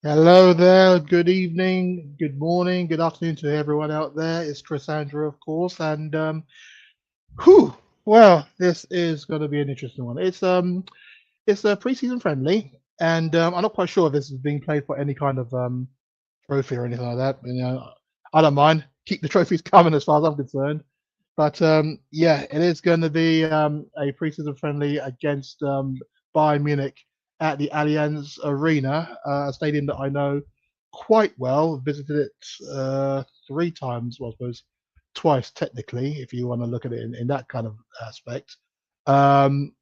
Hello there, good evening, good morning, good afternoon to everyone out there. It's Crisandro, of course, and whew, Well, this is going to be an interesting one. It's a preseason friendly, and I'm not quite sure if this is being played for any kind of trophy or anything like that. You know, I don't mind. Keep the trophies coming as far as I'm concerned. But yeah, it is going to be a preseason friendly against Bayern Munich at the Allianz Arena, a stadium that I know quite well. Visited it 3 times, well, I suppose twice technically, if you want to look at it in that kind of aspect. Um,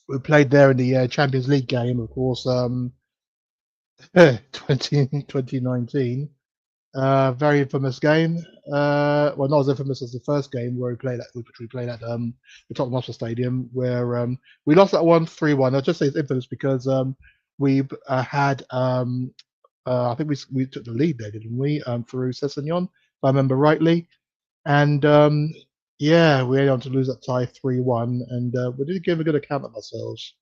we played there in the Champions League game, of course, 2019. Very infamous game. Well, not as infamous as the first game where which we played at the Tottenham Hotspur Stadium, where we lost that one 3-1. I'll just say it's infamous because we had I think we took the lead there, didn't we? Through Sessegnon, if I remember rightly, and yeah, we went on to lose that tie 3-1, and we did give a good account of ourselves,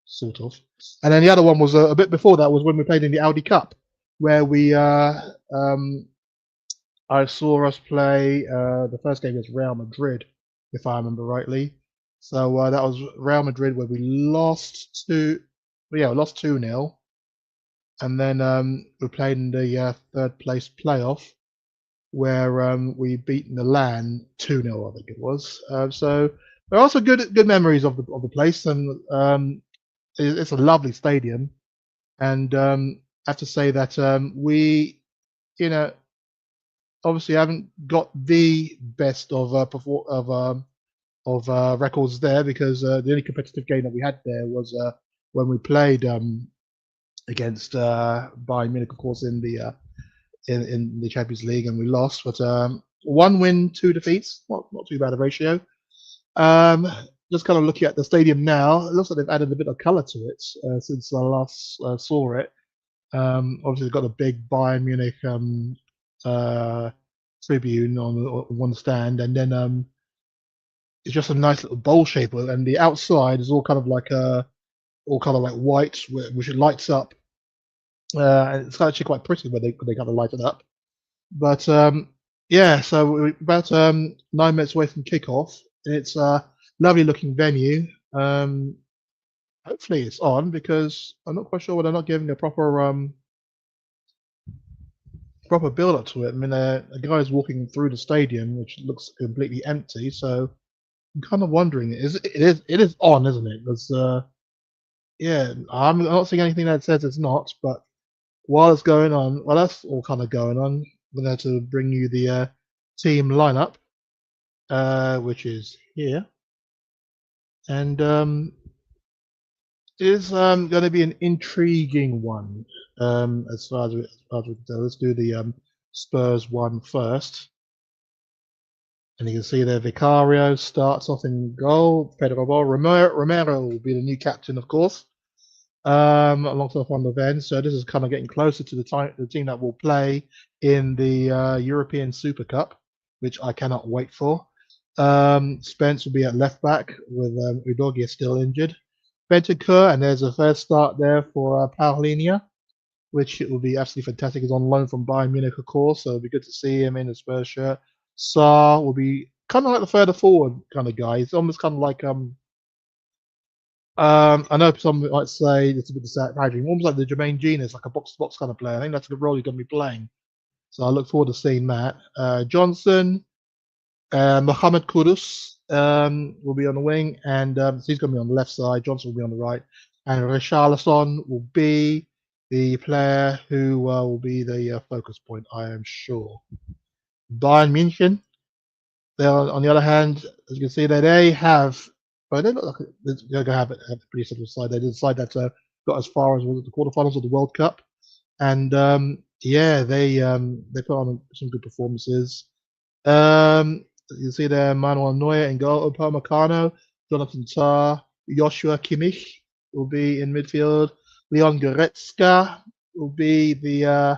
sort of. And then the other one was a bit before that was when we played in the Audi Cup, where we um, I saw us play the first game against Real Madrid, if I remember rightly. So that was Real Madrid where we lost yeah, we lost 2-0, and then we played in the third place playoff where we beat Milan 2-0, I think it was. So there are also good memories of the place, and it's a lovely stadium. And I have to say that we, you know, obviously haven't got the best of records there because the only competitive game that we had there was when we played against Bayern Munich, of course, in the Champions League, and we lost. But 1 win, 2 defeats, not too bad a ratio. Um, just kind of looking at the stadium now, it looks like they've added a bit of colour to it since I last saw it. Obviously, they've got a big Bayern Munich uh, tribune on one stand, and then it's just a nice little bowl shape, and the outside is all kind of like all kind of like white, which it lights up. And it's actually quite pretty when they kind of light it up. But yeah, so we're about 9 minutes away from kickoff. It's a lovely looking venue. Hopefully it's on because I'm not quite sure whether they're not giving a proper build up to it. I mean, a guy's walking through the stadium, which looks completely empty. So I'm kind of wondering, it is on, isn't it? Because yeah, I'm not seeing anything that says it's not. But while it's going on, well, that's all kind of going on. We're going to bring you the team lineup, which is here, and it is going to be an intriguing one as far as we can tell. Let's do the Spurs one first. And you can see there Vicario starts off in goal. Pedro Romero will be the new captain, of course, alongside Van der Ven. So this is kind of getting closer to the team that will play in the European Super Cup, which I cannot wait for. Spence will be at left back with Udogie still injured. Bentancur, and there's a first start there for Paulinia, which it will be absolutely fantastic. He's on loan from Bayern Munich, of course, so it'll be good to see him in a Spurs shirt. Saar will be kind of like the further forward kind of guy. He's almost kind of like I know some might say it's a bit disparaging, almost like the Jermaine Genius, like a box-to-box kind of player. I think that's the role he's going to be playing. So I look forward to seeing that. Johnson, Mohamed Kudus will be on the wing, and so he's going to be on the left side. Johnson will be on the right, and Richarlison will be the player who will be the focus point, I am sure. Bayern Munich, on the other hand, as you can see, they have, well, they look like they're going to have a pretty simple side. They did a side that got as far as the quarterfinals of the World Cup, and yeah, they put on some good performances. You can see there Manuel Neuer in goal, Upamecano, Jonathan Tah, Joshua Kimmich will be in midfield. Leon Goretzka will be the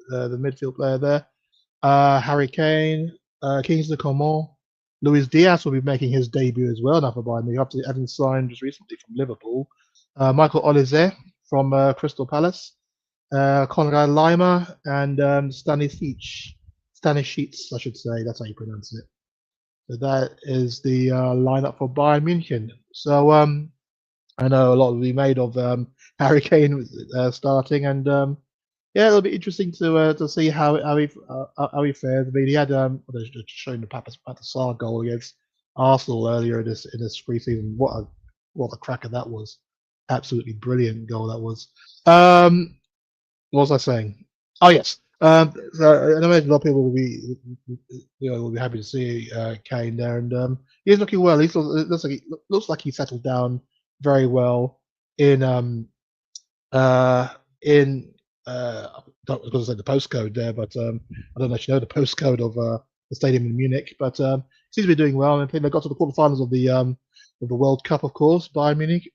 midfield player there. Harry Kane, Kingsley Coman, Luis Diaz will be making his debut as well. Now for Bayern Munich, after having signed just recently from Liverpool. Michael Olise from Crystal Palace. Konrad Laimer and Stanisic, I should say. That's how you pronounce it. So that is the lineup for Bayern Munich. So I know a lot will be made of Harry Kane starting, and yeah, it'll be interesting to see how he fares. I mean, he had showing the Papasar goal against Arsenal earlier in this preseason. What a cracker that was! Absolutely brilliant goal that was. What was I saying? Oh yes. So I imagine a lot of people will be happy to see Kane there, and he's looking well. Looks like he settled down very well in uh, in I was going to say the postcode there, but I don't actually know the postcode of the stadium in Munich. But seems to be doing well. I think they got to the quarterfinals of the World Cup, of course, by Munich.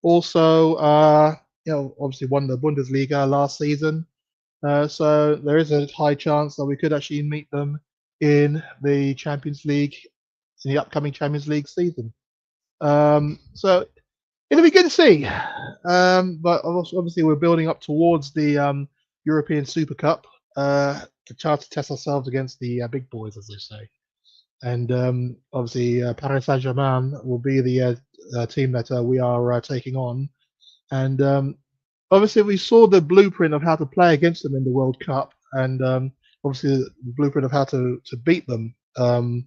Also, obviously won the Bundesliga last season. So there is a high chance that we could actually meet them in the Champions League in the upcoming Champions League season. So it'll be good to see. But obviously, we're building up towards the European Super Cup to try to test ourselves against the big boys, as they say. And obviously, Paris Saint-Germain will be the team that we are taking on. And obviously, we saw the blueprint of how to play against them in the World Cup, and obviously the blueprint of how to beat them in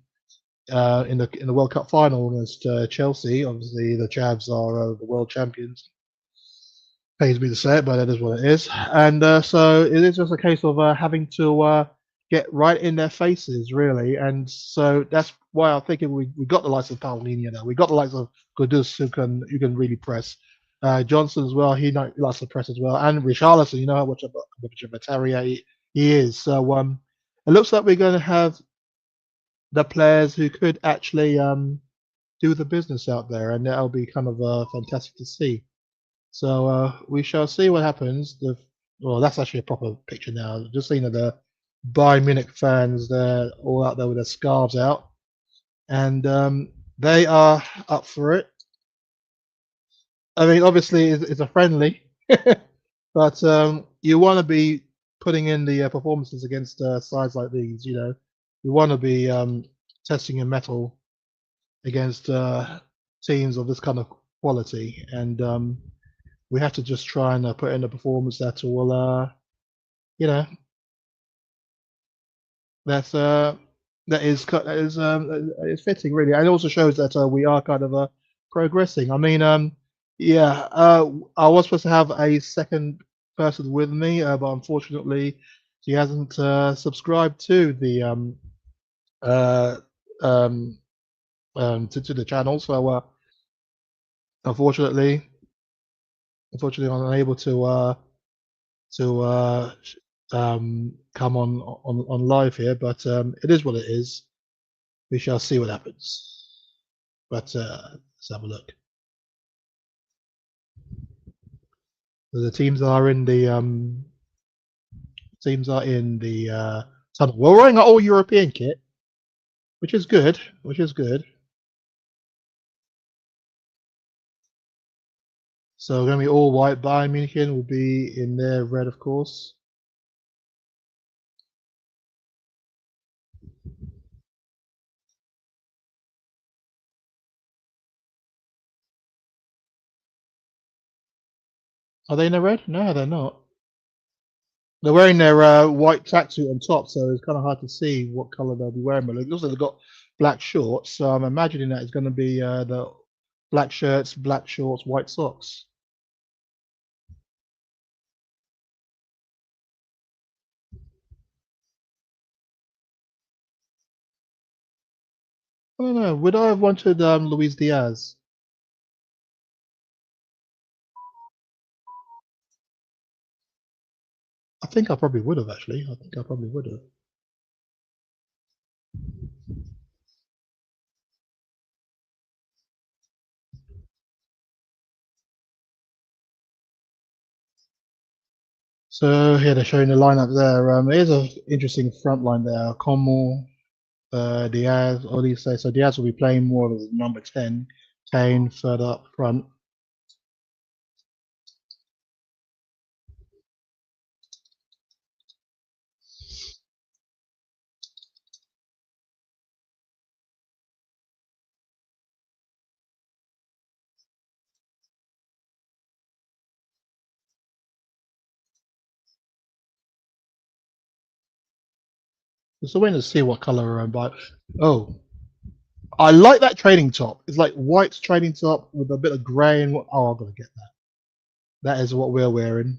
the World Cup final against Chelsea. Obviously, the Chavs are the world champions. Pains me to say it, but that is what it is. And so it is just a case of having to get right in their faces, really. And so that's why I'm thinking we got the likes of Paulinho now. We got the likes of Kudus who can really press. Johnson as well. He likes to press as well. And Richarlison, you know how much of a terrier he is. So it looks like we're going to have the players who could actually do the business out there, and that'll be kind of fantastic to see. So we shall see what happens. Well, that's actually a proper picture now. Just seeing the Bayern Munich fans, they're all out there with their scarves out, and they are up for it. I mean, obviously, it's a friendly, but you want to be putting in the performances against sides like these. You know, you want to be testing your mettle against teams of this kind of quality, and we have to just try and put in a performance that will, you know, that's that is fitting really, and it also shows that we are kind of progressing. I mean, yeah, I was supposed to have a second person with me, but unfortunately, she hasn't subscribed to the uh, um, to the channel, so unfortunately, unfortunately, I'm unable to come on live here, but it is what it is. We shall see what happens. But let's have a look. So the teams are in the tunnel. We're wearing our all European kit, which is good. Which is good. So we're going to be all white. Bayern Munich will be in their red, of course. Are they in the red? No, they're not. They're wearing their white tracksuit on top, so it's kind of hard to see what color they'll be wearing. But it looks like they've got black shorts, so I'm imagining that it's going to be the black shirts, black shorts, white socks. I don't know. Would I have wanted Luis Diaz? I think I probably would have actually. I think I probably would have. So here they're showing the lineup there. Here's an interesting front line there. Como, Diaz, all these say. So Diaz will be playing more of number 10. Kane further up front. So wait to see what color I'm buying. Oh, I like that training top. It's like white training top with a bit of grey and what. Oh, I'm gonna get that. That is what we're wearing.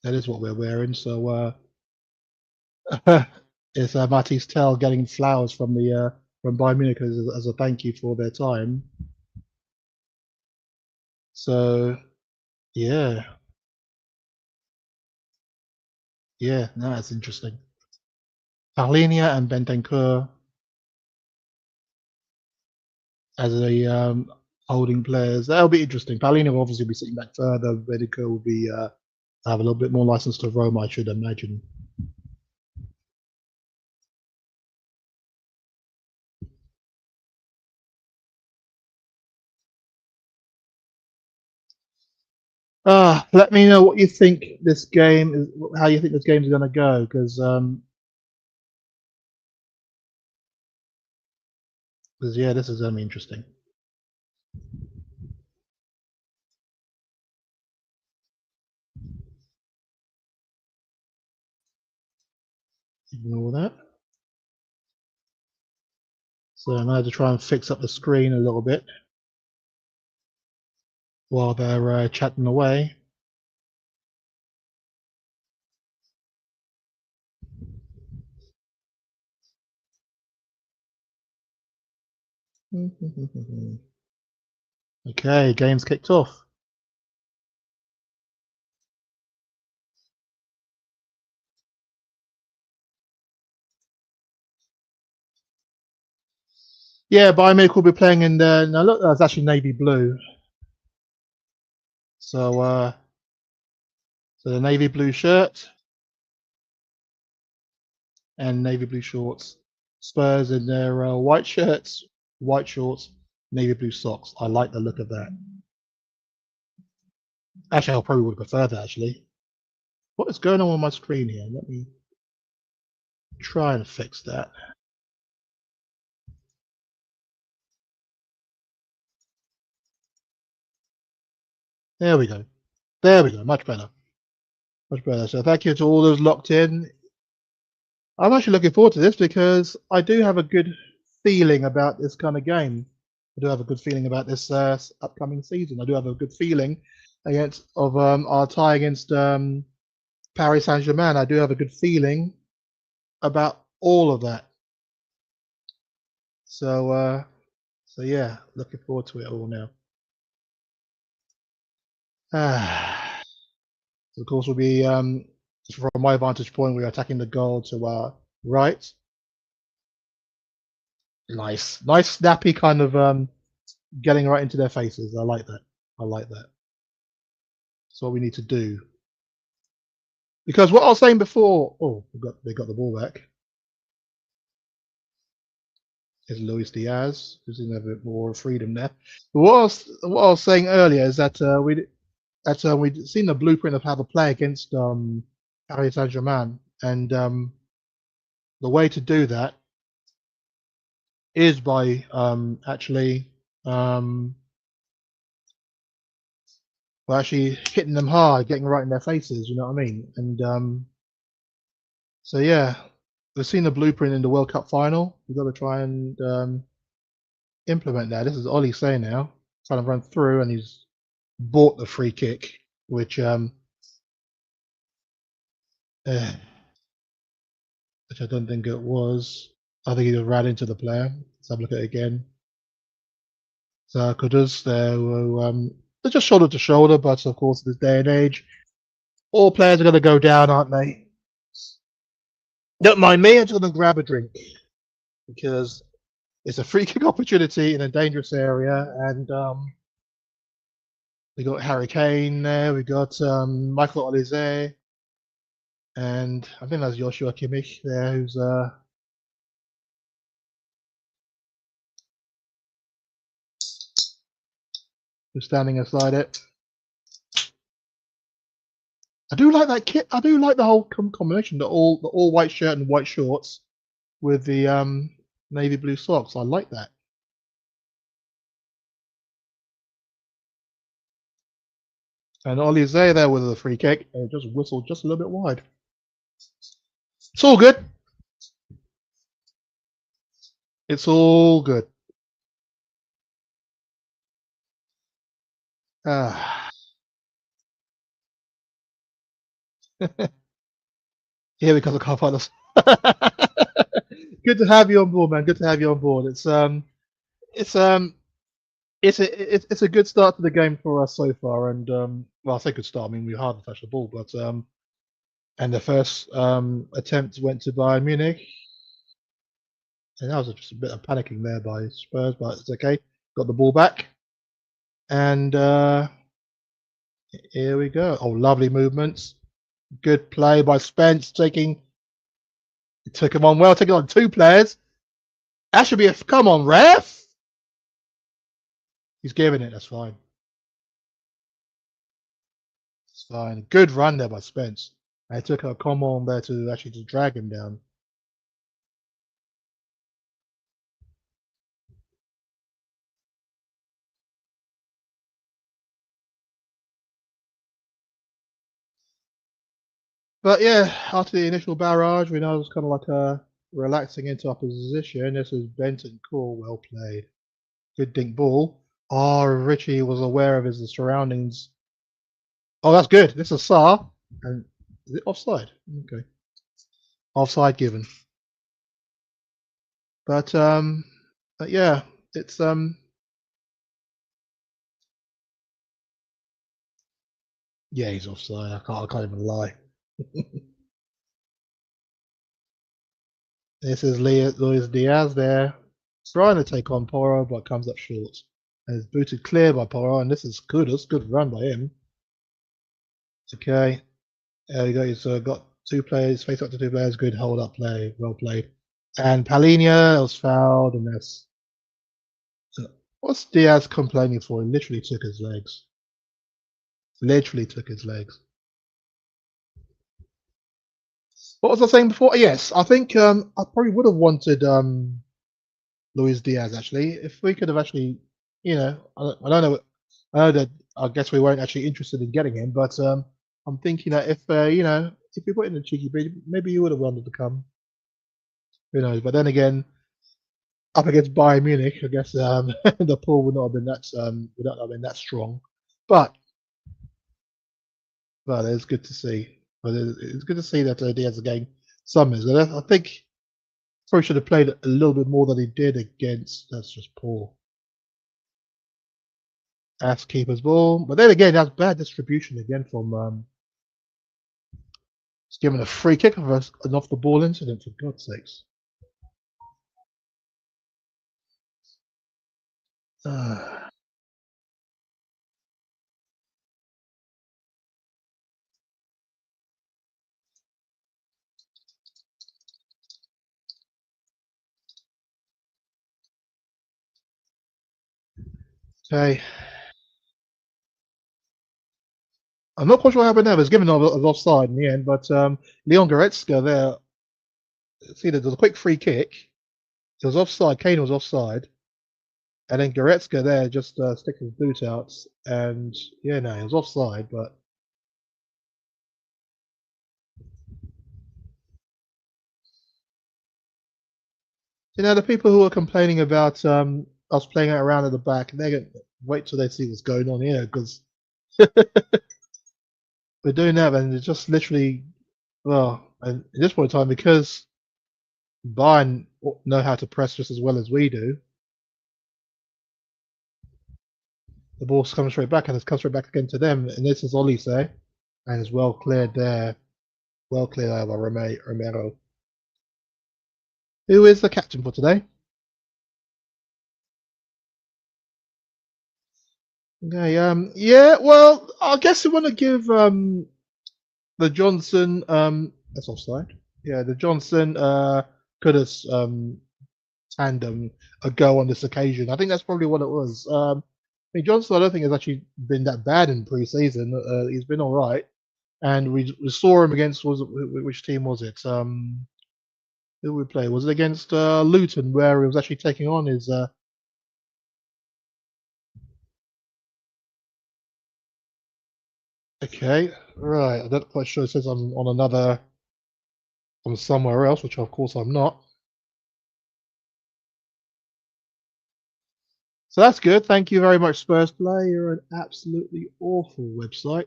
That is what we're wearing. So it's Matisse Tell getting flowers from the from Bayern Munich as a thank you for their time. So yeah, yeah, no, that's interesting. Parlinia and Bentancur as a holding players. That'll be interesting. Parlinia will obviously be sitting back further. Bentancur will be have a little bit more license to roam, I should imagine. Let me know what you think this game is, how you think this game is going to go, because yeah, this is going to be interesting. Ignore that. So I'm going to try and fix up the screen a little bit while they're chatting away. Okay, game's kicked off. Yeah, Bayern Munich will be playing in the. No, look, that's actually navy blue. So so the navy blue shirt and navy blue shorts. Spurs in their white shirts, white shorts, navy blue socks. I like the look of that. Actually, I probably would prefer that. Actually, what is going on my screen here? Let me try and fix that. There we go. There we go. Much better. Much better. So thank you to all those locked in. I'm actually looking forward to this because I do have a good feeling about this kind of game. I do have a good feeling about this upcoming season. I do have a good feeling against of our tie against Paris Saint-Germain. I do have a good feeling about all of that. So yeah, looking forward to it all now. So of course, we'll be from my vantage point, we're attacking the goal to our right. Nice, snappy kind of getting right into their faces. I like that. I like that. That's what we need to do. Because what I was saying before, oh, they got the ball back. Is Luis Diaz, who's in a bit more freedom there. But what I was saying earlier is that we'd seen the blueprint of how to play against Paris Saint Germain, and the way to do that is by actually hitting them hard, getting right in their faces. You know what I mean? And so yeah, we've seen the blueprint in the World Cup final. We've got to try and implement that. This is Ollie saying now, trying to run through, and he's bought the free kick, which which I don't think it was. I think he just ran into the player. Let's have a look at it again. So Kudus there, who, they're just shoulder to shoulder, but of course, in this day and age, all players are going to go down, aren't they? Don't mind me, I'm just going to grab a drink because it's a free kick opportunity in a dangerous area, and we got Harry Kane there, we got Michael Olise, and I think that's Joshua Kimmich there, who's standing aside it. I do like that kit. I do like the whole combination, the all white shirt and white shorts with the navy blue socks. I like that. And Ollie's there with a free kick, and it just whistled just a little bit wide. It's all good. It's all good. Ah. Here we come, the car partners. Good to have you on board, man. Good to have you on board. It's a good start to the game for us so far, and well, I say good start. I mean, we hardly touched the ball, but and the first attempt went to Bayern Munich, and that was just a bit of panicking there by Spurs, but it's okay. Got the ball back, and here we go. Oh, lovely movements. Good play by Spence, took him on well, taking on two players. That should be a come on, ref. He's giving it. That's fine. It's fine. Good run there by Spence. I took a come on there to actually to drag him down. But yeah, after the initial barrage, we know it's kind of like relaxing into our position. This is Benton Core, well played. Good dink ball. Oh, Richie was aware of his surroundings. Oh, that's good. This is Saar. And is it offside? Okay. Offside given. But yeah, it's yeah, he's offside. I can't even lie. This is Luis Diaz there, trying to take on Porro, but comes up short. And it's booted clear by Porro, and this is Kudus. Good run by him. Okay. There we go. He's got two players, face up to two players. Good hold up play. Well played. And Palhinha was fouled, and that's. What's Diaz complaining for? He literally took his legs. Literally took his legs. What was I saying before? Yes, I think I probably would have wanted Luis Diaz actually. If we could have actually, I don't know. I know that I guess we weren't actually interested in getting him, but I'm thinking that if if we put in a cheeky bid, maybe you would have wanted to come. Who knows? But then again, up against Bayern Munich, I guess the pull would not have been that strong. But it's good to see. But it's good to see that Diaz again summons. I think probably should have played a little bit more than he did against. That's just poor. That's keeper's ball. But then again, that's bad distribution again from. It's given a free kick of an off the ball incident, for God's sakes. Okay. I'm not quite sure what happened there. It was given an offside in the end, but Leon Goretzka there. See, there was a quick free kick. It was offside. Kane was offside. And then Goretzka there just sticks his boot out. And yeah, no, he was offside, but. The people who are complaining about us playing it around at the back, they're going to wait till they see what's going on here because we're doing that and it's just literally, well, and at this point in time, because Bayern know how to press just as well as we do, the ball's coming straight back and it's come straight back again to them. And this is Ollie say, and it's well cleared there. Well cleared out by Romero. Who is the captain for today? Okay, yeah, well, I guess we want to give the Johnson that's offside. Yeah, the Johnson Kudus tandem a go on this occasion. I think that's probably what it was. I mean, Johnson, I don't think has actually been that bad in pre-season. He's been all right, and we saw him against which team was it? Who we play? Was it against Luton, where he was actually taking on his Okay, right. I'm not quite sure. It says I'm on another, I'm somewhere else, which of course I'm not. So that's good. Thank you very much, Spurs Play. You're an absolutely awful website.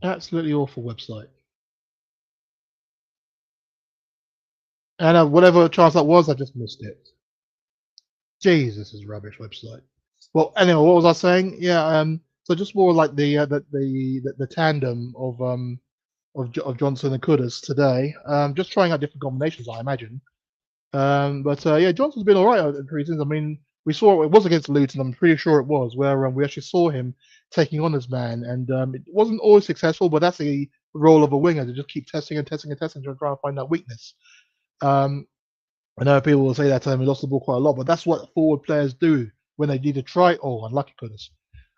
Absolutely awful website. And whatever chance that was, I just missed it. Jesus, this is a rubbish website. Well, anyway, what was I saying? Yeah, so just more like the tandem of Johnson and Kudus today. Just trying out different combinations, I imagine. But yeah, Johnson's been all right in pre-season. I mean, we saw it was against Luton. I'm pretty sure it was where we actually saw him taking on this man, and it wasn't always successful. But that's the role of a winger to just keep testing and testing and testing to try and find that weakness. Um, I know people will say that he lost the ball quite a lot, but that's what forward players do when they need to try. Oh, unlucky goodness.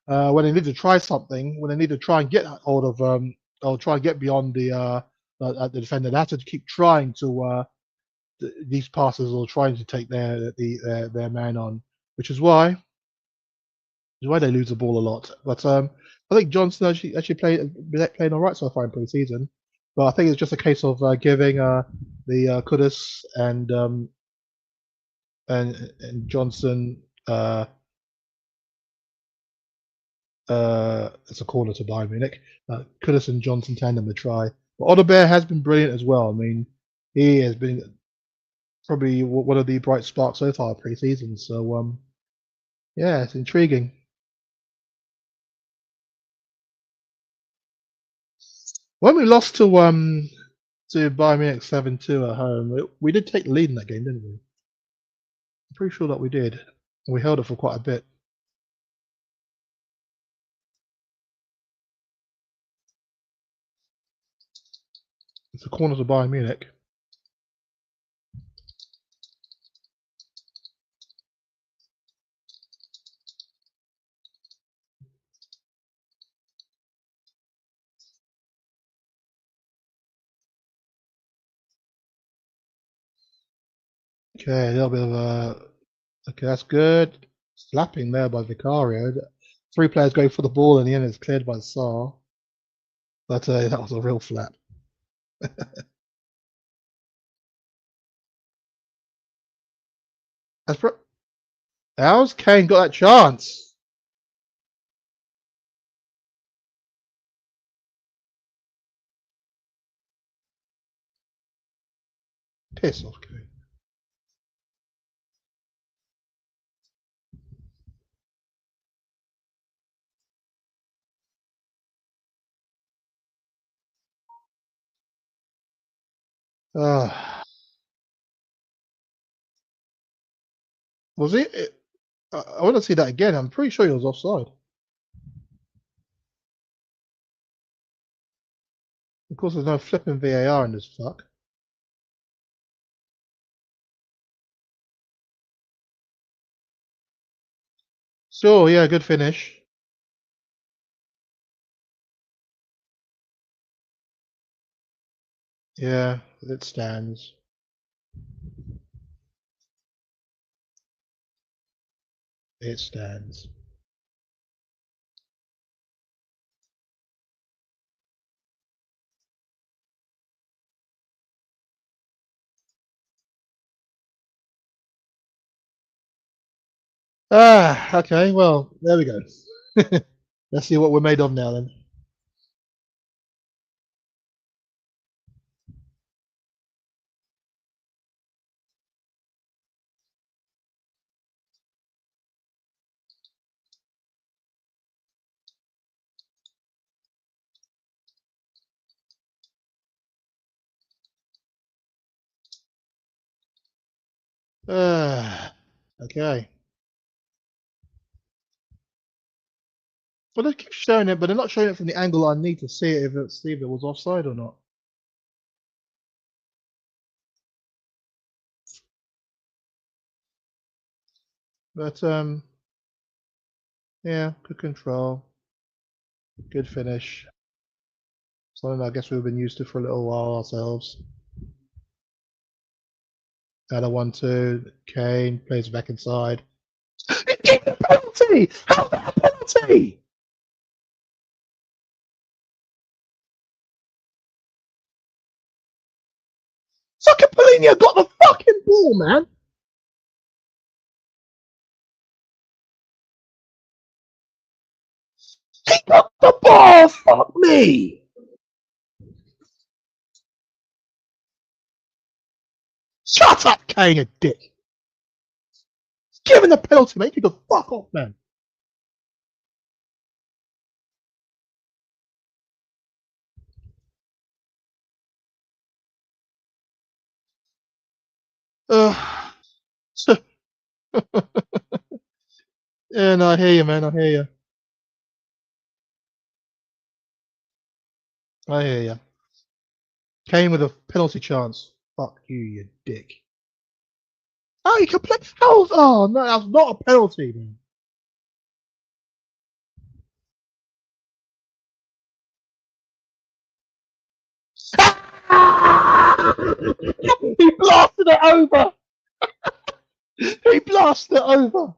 When they need to try something, when they need to try and get hold of, or try and get beyond the defender, they have to keep trying to these passes or trying to take their man on, which is why they lose the ball a lot. But I think Johnson actually playing all right so far in pre-season. But I think it's just a case of giving the Kudus and Johnson. It's a corner to Bayern Munich. Kudus and Johnson tandem to try. But Odebear has been brilliant as well. I mean, he has been probably one of the bright sparks so far pre-season. So yeah, it's intriguing. When we lost to Bayern Munich 7-2 at home, we did take the lead in that game, didn't we? I'm pretty sure that we did. We held it for quite a bit. It's a corner to Bayern Munich. Okay, a little bit of a. Okay, that's good. Slapping there by Vicario. Three players go for the ball, and in the end it's cleared by Sarr. But that was a real flap. How's Kane got that chance? Piss off, Kane. Was it? I want to see that again. I'm pretty sure he was offside. Of course, there's no flipping VAR in this fuck. Sure, yeah, good finish. Yeah, it stands. It stands. Okay, well, there we go. Let's see what we're made of now then. Okay. Well, they keep showing it, but they're not showing it from the angle I need to see it see if it was offside or not. But yeah, good control, good finish. Something I guess we've been used to for a little while ourselves. Another 1-2. Kane plays back inside. Give the penalty! How's that a penalty? Fucking Paulinho got the fucking ball, man. He got the ball. Fuck me. Shut up, Kane, you dick. Give him the penalty, mate. You can fuck off, man. Yeah, no, I hear you, man. I hear you. I hear you. Kane with a penalty chance. Fuck you, you dick. Oh, you can play. How? Oh no, that's not a penalty, man. He blasted it over. He blasted it over.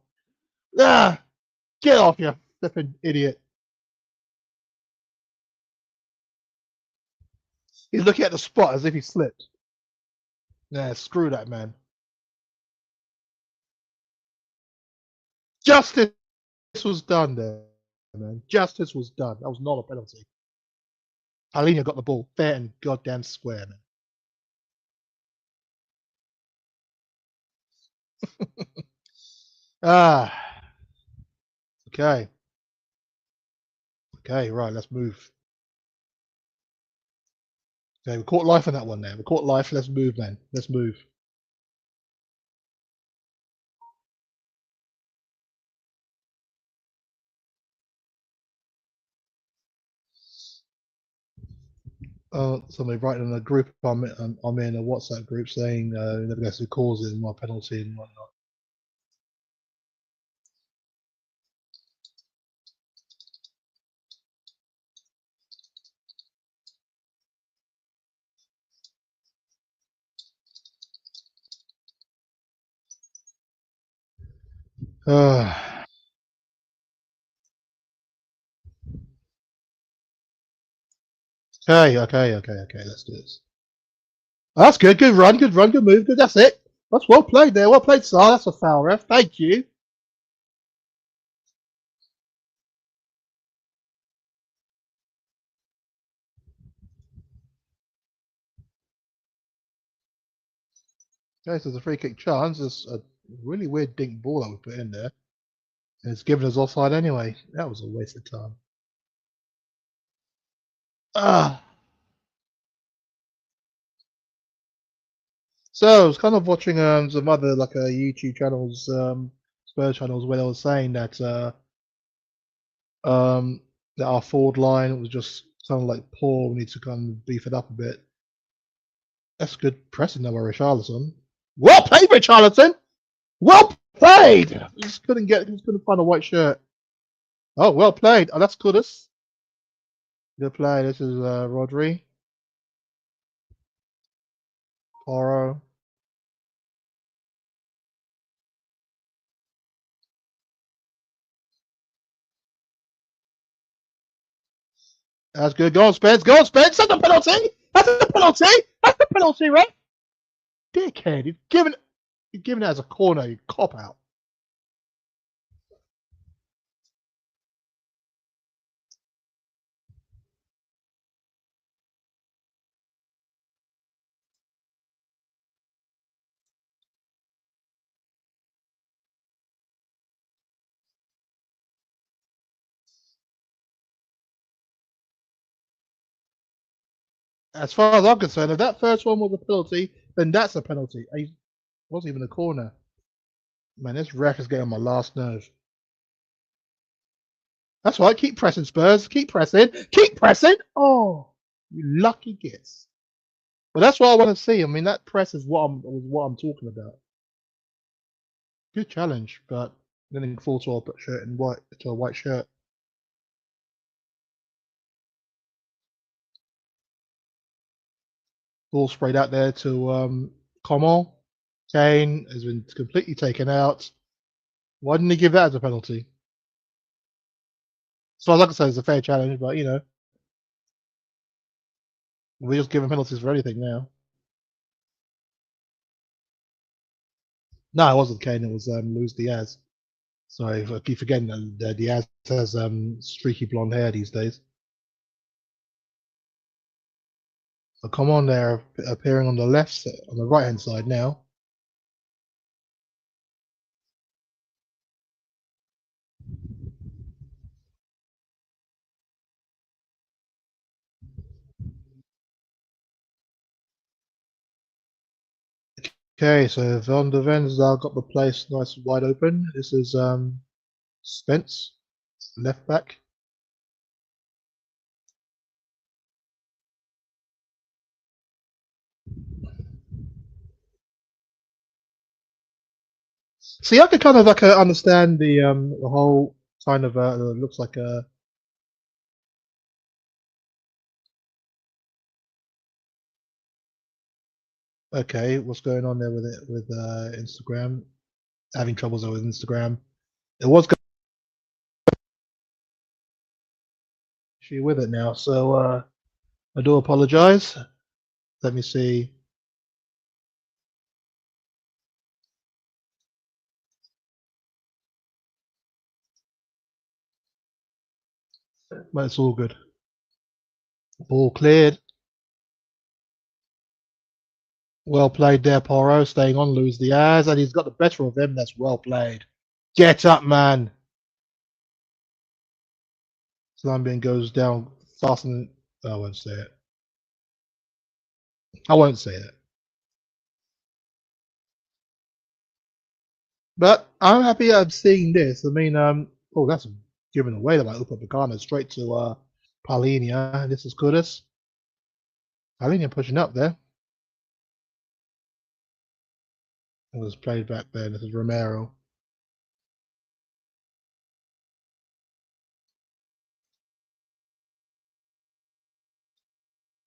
Ah, get off, you flipping idiot. He's looking at the spot as if he slipped. Yeah, screw that, man. Justice was done there, man. Justice was done. That was not a penalty. Alina got the ball fair and goddamn square, man. Ah. Okay. Okay, right, let's move. Okay, we caught life on that one now. We caught life. Let's move, man. Let's move. Somebody writing in a group I'm in a WhatsApp group saying never goes to causes my penalty and whatnot. Okay. Let's do this. Oh, that's good. Good run. Good run. Good move. Good. That's it. That's well played there. Well played, Sar. That's a foul, ref. Thank you. Okay, so there's a free kick chance. There's a really weird dink ball that we put in there. And it's given us offside anyway. That was a waste of time. Ah. So I was kind of watching some other like YouTube channels, Spurs channels, where they were saying um, that our forward line was just kind of like poor. We need to kind of beef it up a bit. That's good pressing there by Richarlison. Well played, Richarlison. Well played. Just couldn't find a white shirt. Oh, well played. Oh, that's Kudus. Good play. This is Rodri. Poro. That's good. Go on, Spence. Go on, Spence. That's a penalty. That's a penalty. That's a penalty, right? Dickhead. You're giving it as a corner. You cop out. As far as I'm concerned, if that first one was a penalty, then that's a penalty. It wasn't even a corner. Man, this ref is getting on my last nerve. That's right. Keep pressing, Spurs. Keep pressing. Keep pressing. Oh, you lucky gits. But that's what I want to see. I mean, that press is what I'm talking about. Good challenge, but then fall to a shirt and a white shirt. Ball sprayed out there to Comal. Kane has been completely taken out. Why didn't he give that as a penalty? As far as I can say, it's a fair challenge, but we're just giving penalties for anything now. No, it wasn't Kane. It was Luis Diaz. Sorry, I keep forgetting that Diaz has streaky blonde hair these days. So come on, they're appearing on the on the right hand side now. Okay, so Van der Ven's got the place nice and wide open. This is Spence, left back. See, I could kind of like understand the whole kind of looks like a okay. What's going on there with it with Instagram? Having troubles with Instagram. It was she with it now, so I do apologize. Let me see. But it's all good. All cleared. Well played there, Porro, staying on Luis Diaz, and he's got the better of him. That's well played. Get up, man. Colombian goes down faster than. I won't say it. I won't say it. But I'm happy I'm seeing this. I mean, oh, that's given away by Upamecano straight to Paulinho. This is Kudus. Paulinho pushing up there. It was played back there. This is Romero.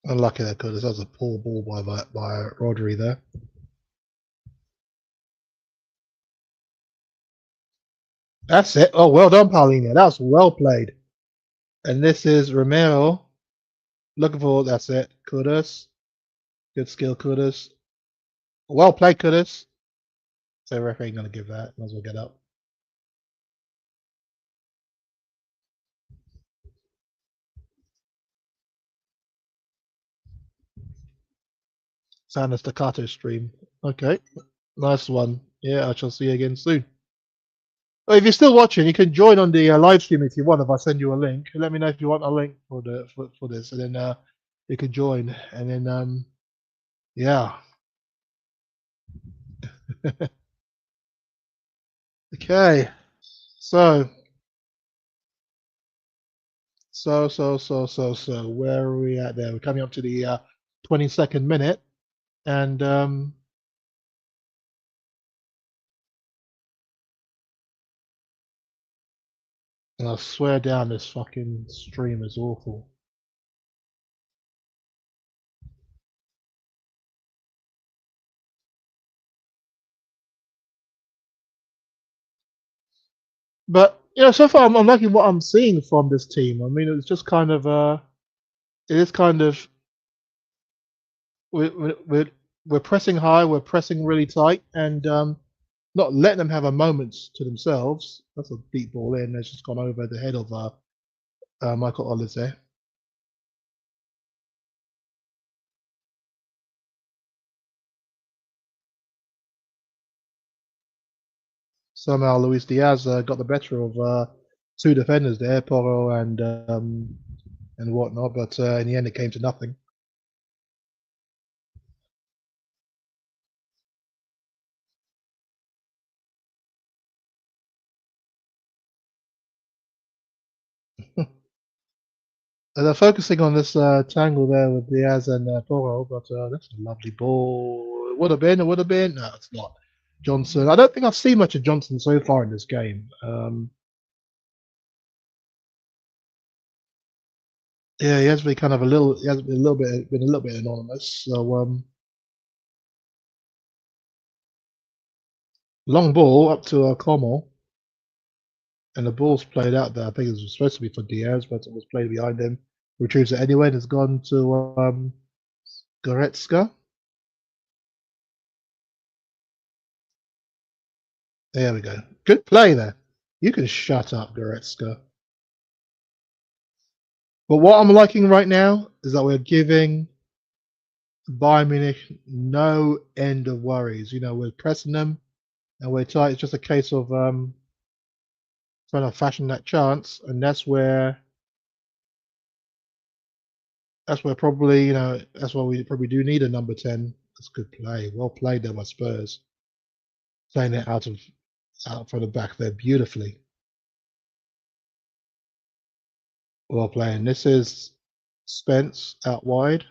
Unlucky that Kudus. That was a poor ball by Rodri there. That's it. Oh, well done, Paulinho. That was well played. And this is Romero. Looking for that's it. Kudus. Good skill, Kudus. Well played, Kudus. So referee ain't gonna give that. Might as well get up. Sound a staccato stream. Okay. Nice one. Yeah, I shall see you again soon. Well, if you're still watching, you can join on the live stream if you want. If I send you a link, let me know if you want a link for the for this, and then you can join. And then yeah. Okay. So where are we at there? We're coming up to the 22nd minute, and I swear down, this fucking stream is awful. But so far I'm liking what I'm seeing from this team. I mean, it's just kind of it is kind of we're pressing high, we're pressing really tight, and not letting them have a moment to themselves. That's a deep ball in. That's just gone over the head of Michael Olise. Somehow Luis Diaz got the better of two defenders there, Porro and whatnot. But in the end, it came to nothing. They're focusing on this tangle there with Diaz and Porro, but that's a lovely ball. It would have been. It would have been. No, it's not. Johnson. I don't think I've seen much of Johnson so far in this game. Yeah, he has been kind of a little. He has been a little bit anonymous. So Long ball up to Como. And the ball's played out there. I think it was supposed to be for Diaz, but it was played behind him. Retrieves it anyway and it's gone to Goretzka. There we go. Good play there. You can shut up, Goretzka. But what I'm liking right now is that we're giving Bayern Munich no end of worries. You know, we're pressing them and we're tight. It's just a case of trying to fashion that chance, and that's where probably that's why we probably do need a number 10. That's good play. Well played there by Spurs. Playing it out from the back there beautifully. Well playing. This is Spence out wide.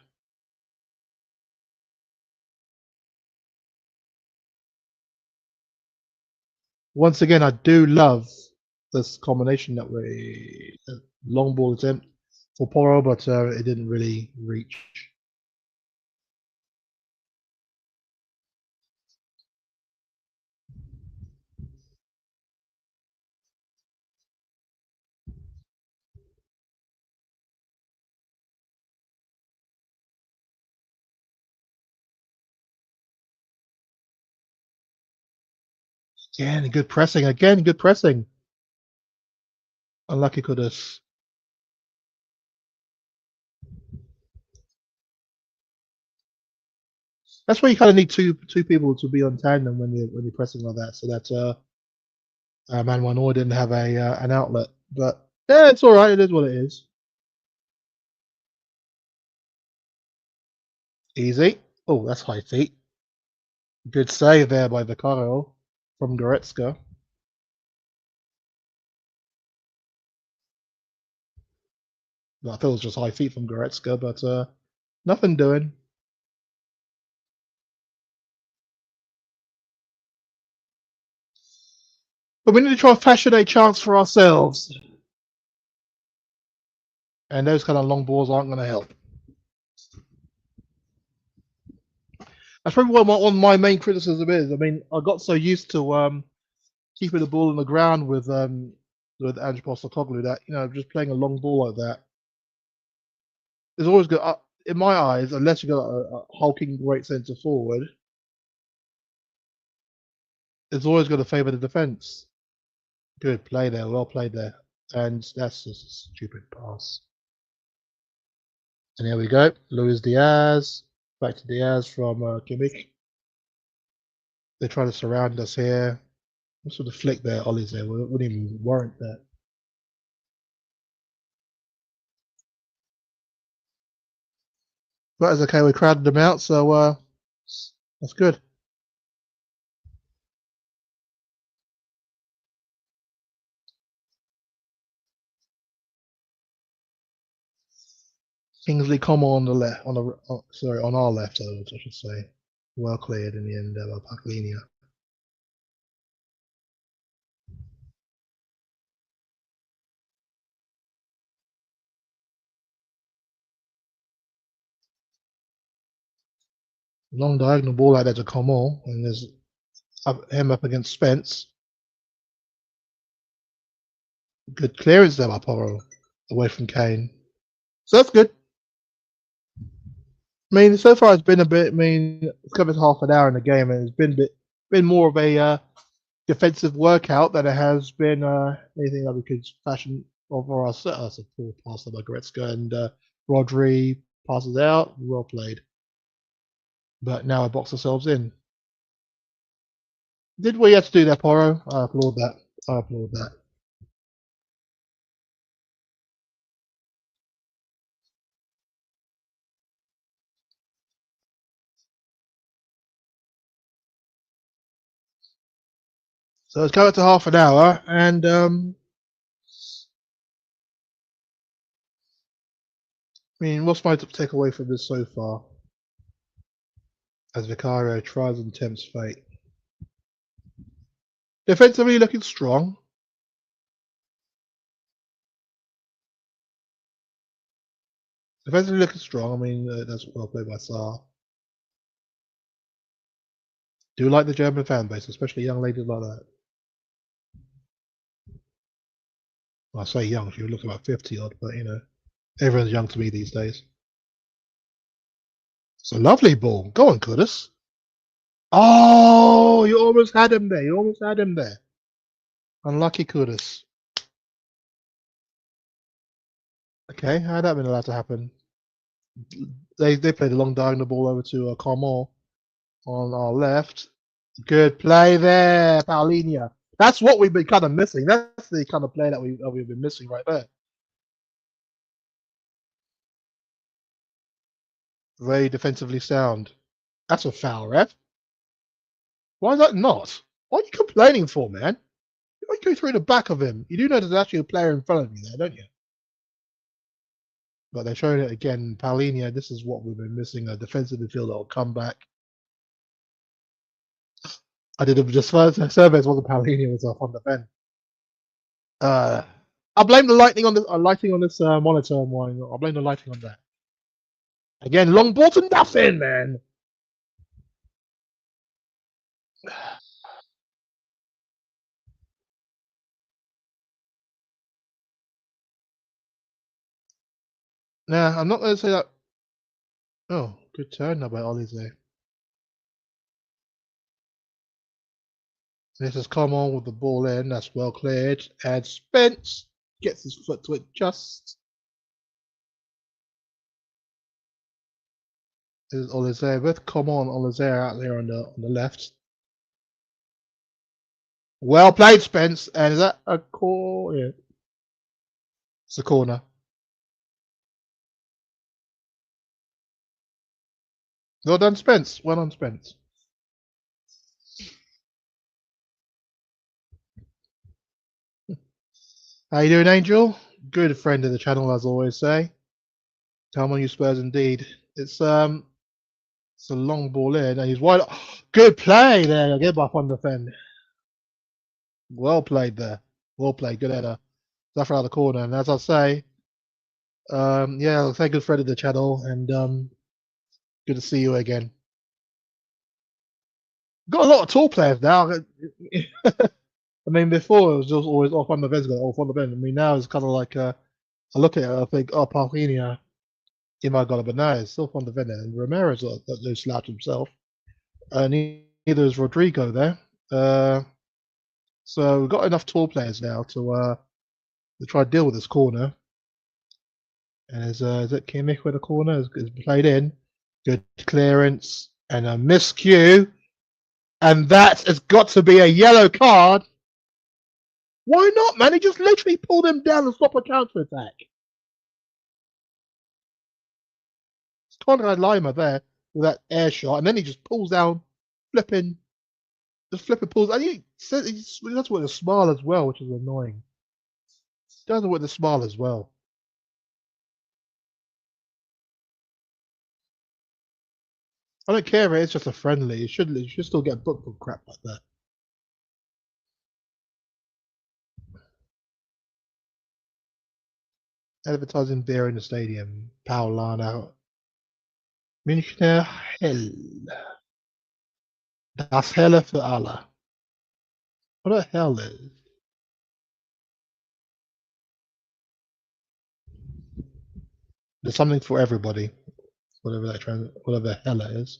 Once again, I do love this combination that we long ball attempt for Porro, but it didn't really reach. Again, good pressing. Again, good pressing. Unlucky Kudus. That's why you kind of need two people to be on tandem when you're pressing like that, so that Man One didn't have an outlet. But yeah, it's all right. It is what it is. Easy. Oh, that's high feet. Good save there by Vicario from Goretzka. I thought it was just high feet from Goretzka, but nothing doing. But we need to try and fashion a chance for ourselves. And those kind of long balls aren't going to help. That's probably what my main criticism is. I mean, I got so used to keeping the ball on the ground with Ange Postecoglou that just playing a long ball like that is always good. In my eyes, unless you got a hulking great centre forward, it's always going to favour the defence. Good play there, well played there, and that's just a stupid pass. And here we go, Luis Diaz, back to Diaz from Kimmich. They try to surround us here. What sort of flick there, Ollie's there? Wouldn't even warrant that. But it's okay, we crowded them out, so that's good. Kingsley Coman on the left, on our left, I should say. Well cleared in the end by Paclinia. Long diagonal ball like that to Coman, and there's him up against Spence. Good clearance there by Porro, away from Kane. So that's good. I mean, so far it's been a bit. I mean, it's covered half an hour in the game, and it's been more of a defensive workout than it has been anything that we could fashion over our set. That's a poor pass by Goretzka, and Rodri passes out. Well played. But now I box ourselves in. Did we have to do that, Porro? I applaud that. I applaud that. So it's coming to half an hour, and I mean, what's my takeaway from this so far? As Vicario tries and tempts fate. Defensively looking strong. Defensively looking strong. I mean, that's well played by Saar. Do like the German fan base, especially young ladies like that. Well, I say young, you look about 50 odd, but you know, everyone's young to me these days. It's a lovely ball. Go on, Kudus. Oh, you almost had him there. You almost had him there. Unlucky Kudus. Okay, how that been allowed to happen? They played a long diagonal ball over to Carmel on our left. Good play there, Paulinho. That's what we've been kind of missing. That's the kind of play that we've been missing right there. Very defensively sound. That's a foul, ref. Why is that not? What are you complaining for, man? You go through the back of him. You do know there's actually a player in front of you there, don't you? But they're showing it again. Paulinho, this is what we've been missing, a defensive midfielder will come back. I did just first surveys wasn't Paulinho, was off on the bench. I blame the lighting on this monitor. I blame the lighting on that. Again, long ball to nothing, man. Nah, I'm not going to say that. Oh, good turn now by Olise. This has come on with the ball in. That's well cleared. And Spence gets his foot to it just. This is Olise with come on Olise out there on the left. Well played, Spence. And is that a call? Yeah. It's a corner. Well done, Spence. Well done, Spence. How you doing, Angel? Good friend of the channel, as I always say. Come on, you Spurs, indeed. It's a long ball in, and he's wide. Good play there. Get back on the defend. Well played there. Well played. Good header. That's out of the corner. And as I say, yeah, I'll say good friend of the channel, and good to see you again. Got a lot of tall players now. I mean, before it was just always off on the bench, off on the bench. I mean, now it's kind of like I look at it, I think, oh, Paulinho, he might have got it, but no, it's still on the bench. And Romero's got no slouch himself. Neither is Rodrigo there. So we've got enough tall players now to try to deal with this corner. And is it Kimmich with the corner? Is played in. Good clearance and a miscue. And that has got to be a yellow card. Why not, man? He just literally pulled him down and stopped a counter attack. It's Conrad Lima there with that air shot, and then he just pulls down, flipping pulls. And he does it with a smile as well, which is annoying. He does it with a smile as well. I don't care if it's just a friendly. You should still get booked for crap like that. Advertising beer in the stadium. Paulana. Münchner Hell. Das Helle für alle. What the hell is? There's something for everybody. Whatever the hell it is.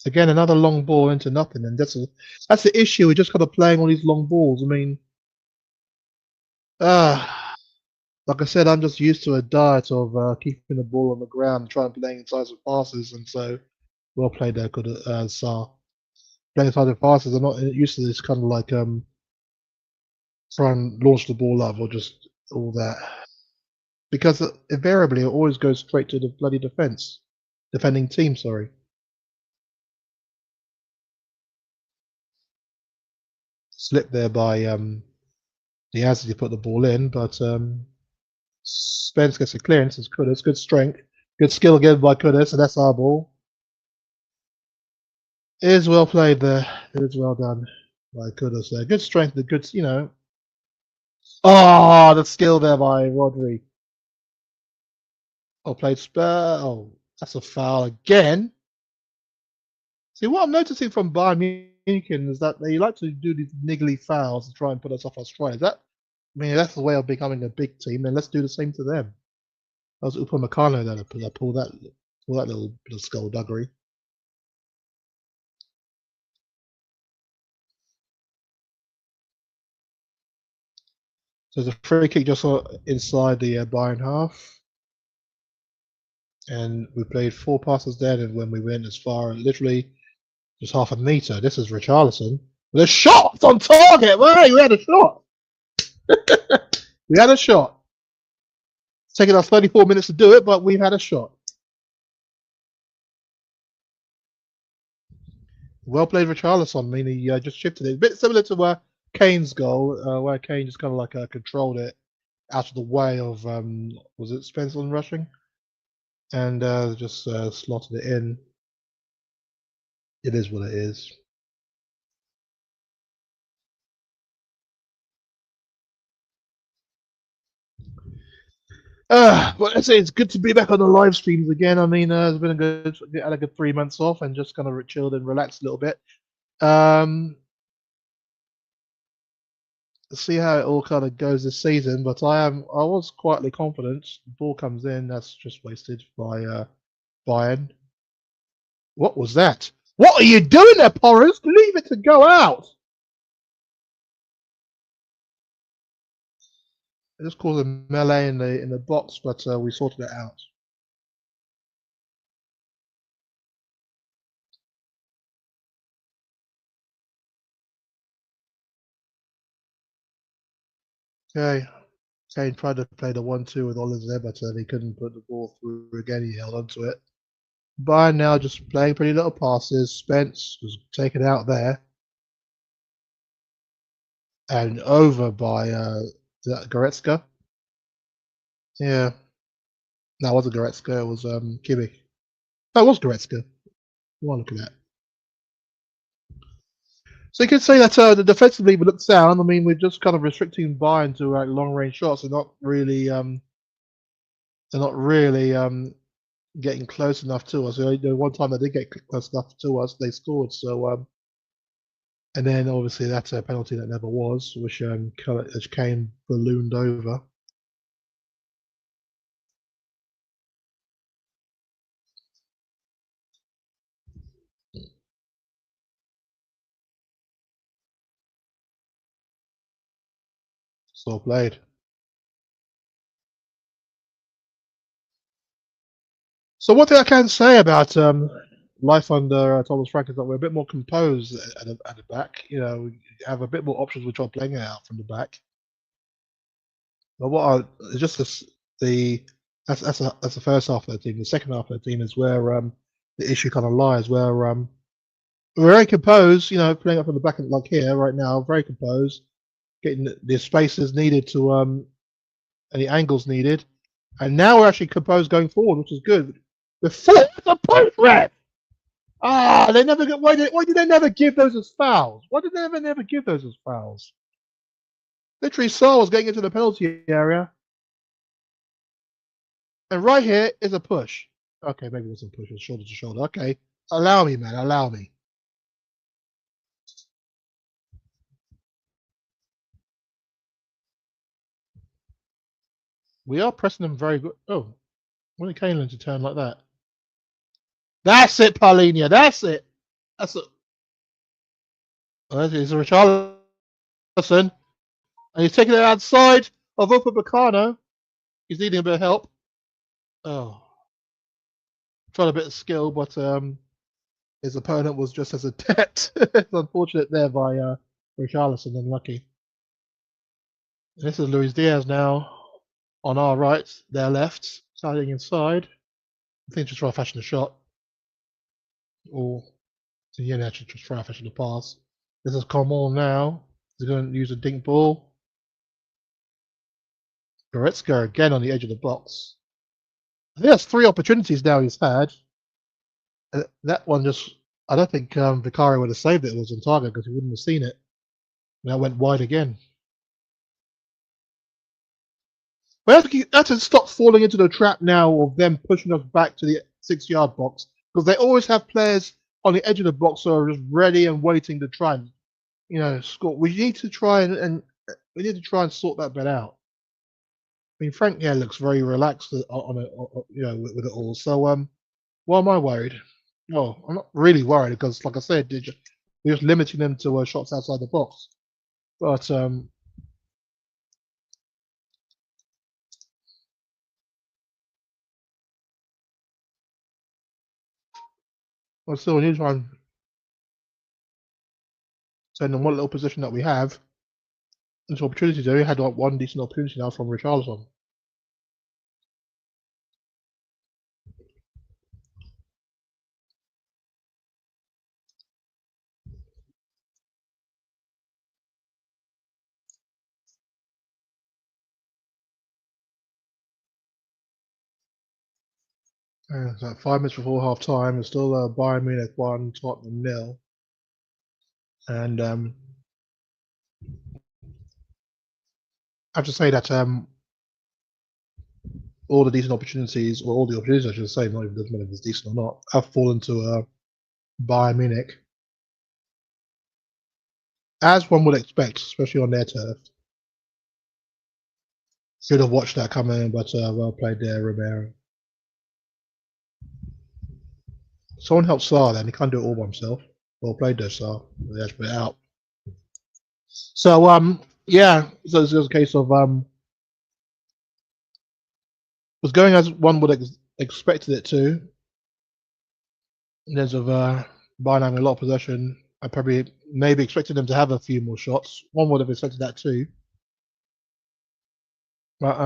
Again, another long ball into nothing, and that's the issue. We're just kind of playing all these long balls. I mean, like I said, I'm just used to a diet of keeping the ball on the ground, trying to play inside of passes, and so well played there, good Sar. Playing inside of passes, I'm not used to this kind of like try and launch the ball up or just all that, because invariably it always goes straight to the bloody defending team. Sorry. Slip there by the Azzi to put the ball in, but Spence gets a clearance. It's Kudus, good strength, good skill again by Kudus, and that's our ball. It is well played there. It is well done by Kudus there. Good strength, the good, you know. Oh, the skill there by Rodri. Oh, played Spur. Oh, that's a foul again. See, what I'm noticing from Bayern Munich is that they like to do these niggly fouls to try and put us off our stride. I mean, that's the way of becoming a big team. Then let's do the same to them. That was Upamecano that pulled that little bit of skullduggery. So there's a free kick just inside the Bayern half. And we played 4 passes there, and when we went as far, literally just half a metre. This is Richarlison. The shot on target! Hey, we had a shot! We had a shot. It's taken us 34 minutes to do it, but we've had a shot. Well played, Richarlison. I mean, he just shifted it. A bit similar to Kane's goal, where Kane just kind of like controlled it out of the way of, was it Spencer rushing? And just slotted it in. It is what it is. But I say it's good to be back on the live streams again. I mean, it's been had a good 3 months off and just kind of chilled and relaxed a little bit. See how it all kind of goes this season, but I was quietly confident. The ball comes in, that's just wasted by Bayern. What was that? What are you doing there, Porras? Leave it to go out. It just caused a melee in the box, but we sorted it out. Okay. Kane tried to play the 1-2 with Oliver there, but he couldn't put the ball through again. He held onto it. Bayern now just playing pretty little passes. Spence was taken out there and over by Goretzka. Yeah. No, it wasn't Goretzka. It was Kimmich. No, it was Goretzka. What am I looking at? So you could say that the defensively we look sound. I mean, we're just kind of restricting Bayern to long range shots. They're not really getting close enough to us. The one time they did get close enough to us, they scored. So and then obviously that's a penalty that never was, which Kane ballooned over. So played. So one thing I can say about life under Thomas Frank is that we're a bit more composed at the back. You know, we have a bit more options which are playing it out from the back. But that's the first half of the team. The second half of the team is where the issue kind of lies. Where we're very composed. You know, playing up on the back like here right now, very composed, getting the spaces needed to and the angles needed, and now we're actually composed going forward, which is good. Before the post ref. They never get. Why did they never give those as fouls? Why did they never give those as fouls? Literally, Saul was getting into the penalty area, and right here is a push. Okay, maybe it wasn't a push. It was shoulder to shoulder. Okay, allow me, man. Allow me. We are pressing them very good. Oh, when did Kane learn to turn like that? That's it, Paulinho. That's it. That's it. It's a Richarlison, and he's taking it outside of Upamecano. He's needing a bit of help. Oh, tried a bit of skill, but his opponent was just as adept. It's unfortunate there by Richarlison, unlucky. This is Luis Diaz now on our right, their left, starting inside. I think just try to fashion a shot. Or actually just try to fashion a pass. This is Coman now. He's going to use a dink ball. Goretzka again on the edge of the box. I think that's 3 opportunities now he's had. That one just, I don't think Vicario would have saved it. It was on target because he wouldn't have seen it. And that went wide again. We have to stop falling into the trap now of them pushing us back to the 6-yard box because they always have players on the edge of the box who are just ready and waiting to try and score. We need to try and we need to try and sort that bit out. I mean, Frank looks very relaxed on it, with it all. So why am I worried? Well, I'm not really worried because, like I said, we're just limiting them to shots outside the box. But well, still, we need to try and send them one little position that we have into opportunities. They only had like one decent opportunity now from Richarlison. It's like 5 minutes before half time. It's still Bayern Munich 1, Tottenham 0. And I have to say that all the decent opportunities, or all the opportunities, I should say, not even doesn't matter if it's decent or not, have fallen to Bayern Munich, as one would expect, especially on their turf. Should have watched that coming, but well played there, Romero. Someone help Saar then. He can't do it all by himself. Well played there, Saar. He has to put it out. So yeah, so it's just a case of was going as one would expected it to. In terms of Bayern having a lot of possession, I probably maybe expected them to have a few more shots. One would have expected that too. But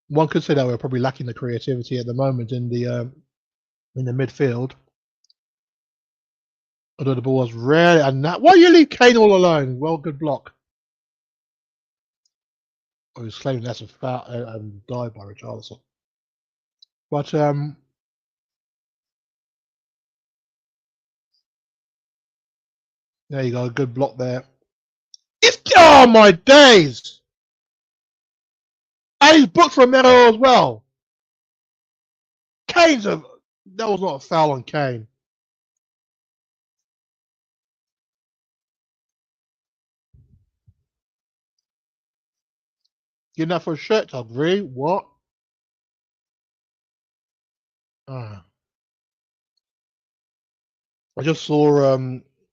one could say that we're probably lacking the creativity at the moment in the midfield. Although the ball was rarely, and that, why you leave Kane all alone? Well, good block. I was claiming that's a foul and dive by Richarlison. But there you go, good block there. Oh my days! And he's booked for Romero as well. That was not a foul on Kane. Getting that for a shirt tug, really? What? I just saw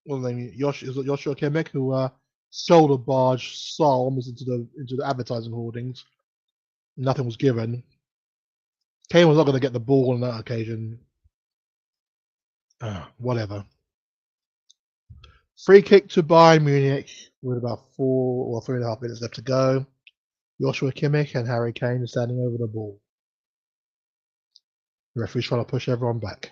what's his name? Joshua Kimmich, who shoulder barge Psalms into the advertising hoardings. Nothing was given. Kane was not going to get the ball on that occasion. Whatever. Free kick to Bayern Munich with about 4 or 3.5 minutes left to go. Joshua Kimmich and Harry Kane are standing over the ball. The referee's trying to push everyone back.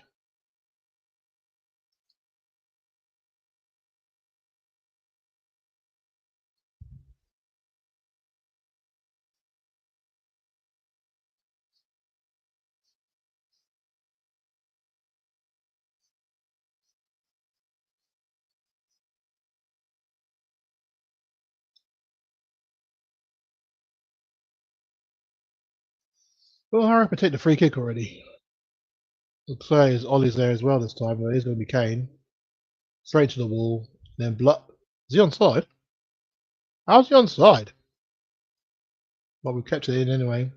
Well, Harry can take the free kick already. Looks like Ollie's there as well this time, but he's going to be Kane. Straight to the wall, then block. Is he onside? How's he onside? Well, we've kept it in anyway.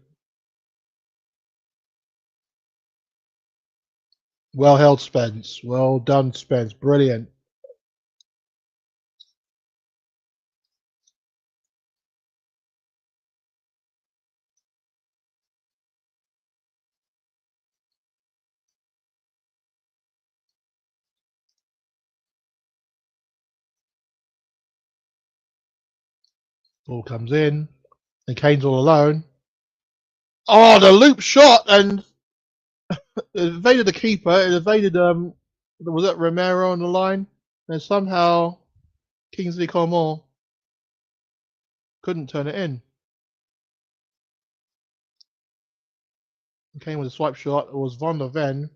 Well held, Spence. Well done, Spence. Brilliant. Ball comes in, and Kane's all alone. Oh, the loop shot, and it evaded the keeper. It evaded was that Romero on the line? And somehow Kingsley Coman couldn't turn it in. Kane with a swipe shot. It was Van der Ven,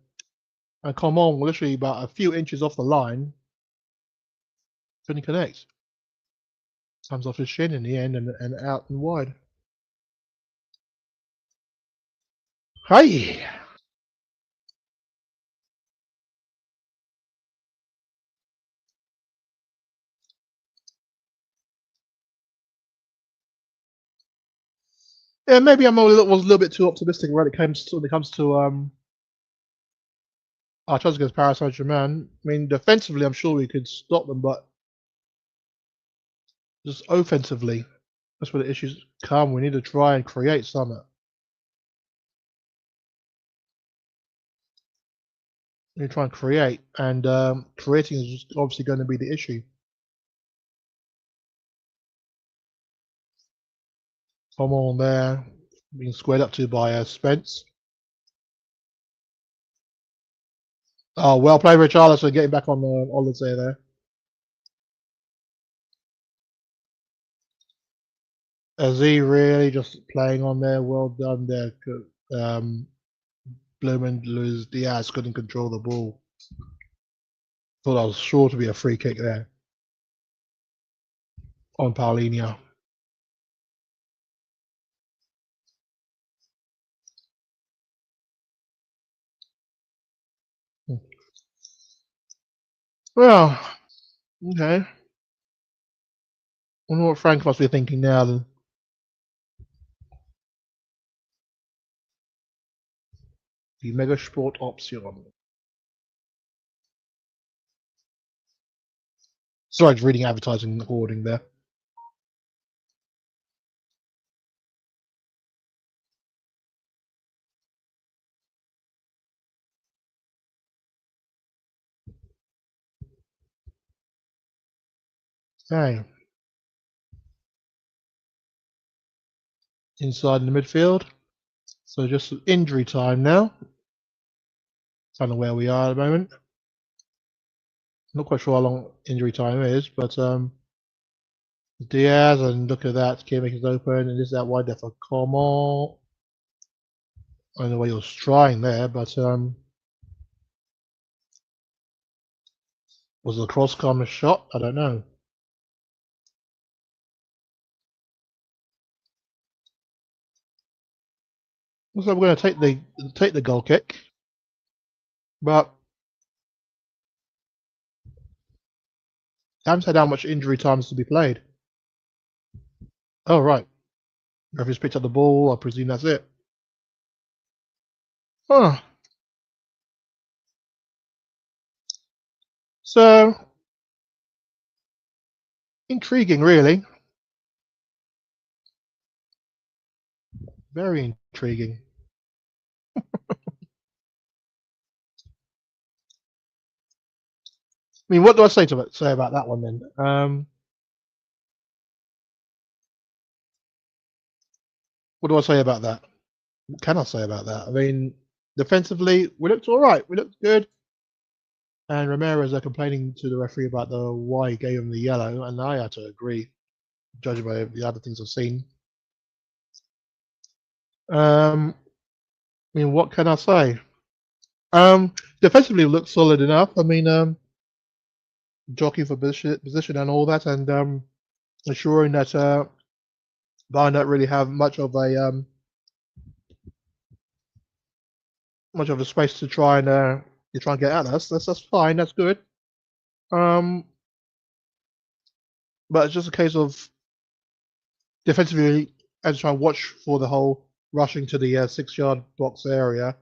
and Coman literally about a few inches off the line. Couldn't connect. Comes off his shin in the end and out and wide. Hey! Yeah, maybe I'm was a little bit too optimistic when it comes to our chances against Paris Saint-Germain. I mean, defensively, I'm sure we could stop them, but just offensively, that's where the issues come. We need to try and create something. We need to try and create, and creating is just obviously going to be the issue. Come on there, being squared up to by Spence. Oh, well played, Richarlison, getting back on the say there. Is he really just playing on there? Well done there. Blooming Luis Diaz couldn't control the ball. Thought that was sure to be a free kick there on Paulinho. Well, okay. Wonder what Frank must be thinking now then. The Mega Sport Option. Sorry, just reading advertising hoarding there. Okay. Inside in the midfield. So just injury time now. Kind of where we are at the moment. Not quite sure how long injury time is, but Diaz, and look at that, Kimmich is open, and this is that wide there for Coman. I don't know what he was trying there, but was the cross come a shot? I don't know. Looks like we're going to take the goal kick, but I haven't said how much injury time is to be played. Oh right, referee's picked up the ball. I presume that's it. Huh. So intriguing, really. Very intriguing. I mean, what do I say about that one then? What do I say about that? What can I say about that? I mean, defensively, we looked all right. We looked good. And Ramirez are complaining to the referee about the why he gave him the yellow, and I had to agree, judging by the other things I've seen. I mean, what can I say? Defensively looked solid enough. I mean, jockeying for position and all that, and ensuring that Bayern don't really have much of a space to try and get at us. That's fine. That's good. But it's just a case of defensively, as try and watch for the whole rushing to the 6-yard box area,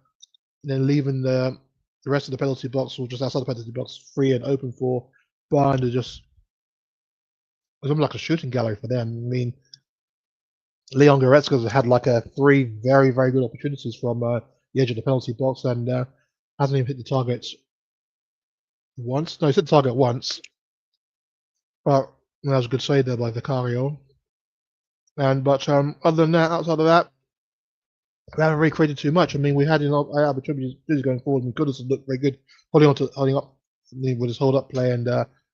and then leaving the rest of the penalty box or just outside the penalty box free and open for Bayern to just. It's almost like a shooting gallery for them. I mean, Leon Goretzka's had like 3 very, very good opportunities from the edge of the penalty box and hasn't even hit the target once. No, he's hit the target once. But that was a good save there by Vicario. But other than that, outside of that, we haven't really created too much. I mean, we had opportunities going forward. And Goodison looked very good, holding up with his hold up play and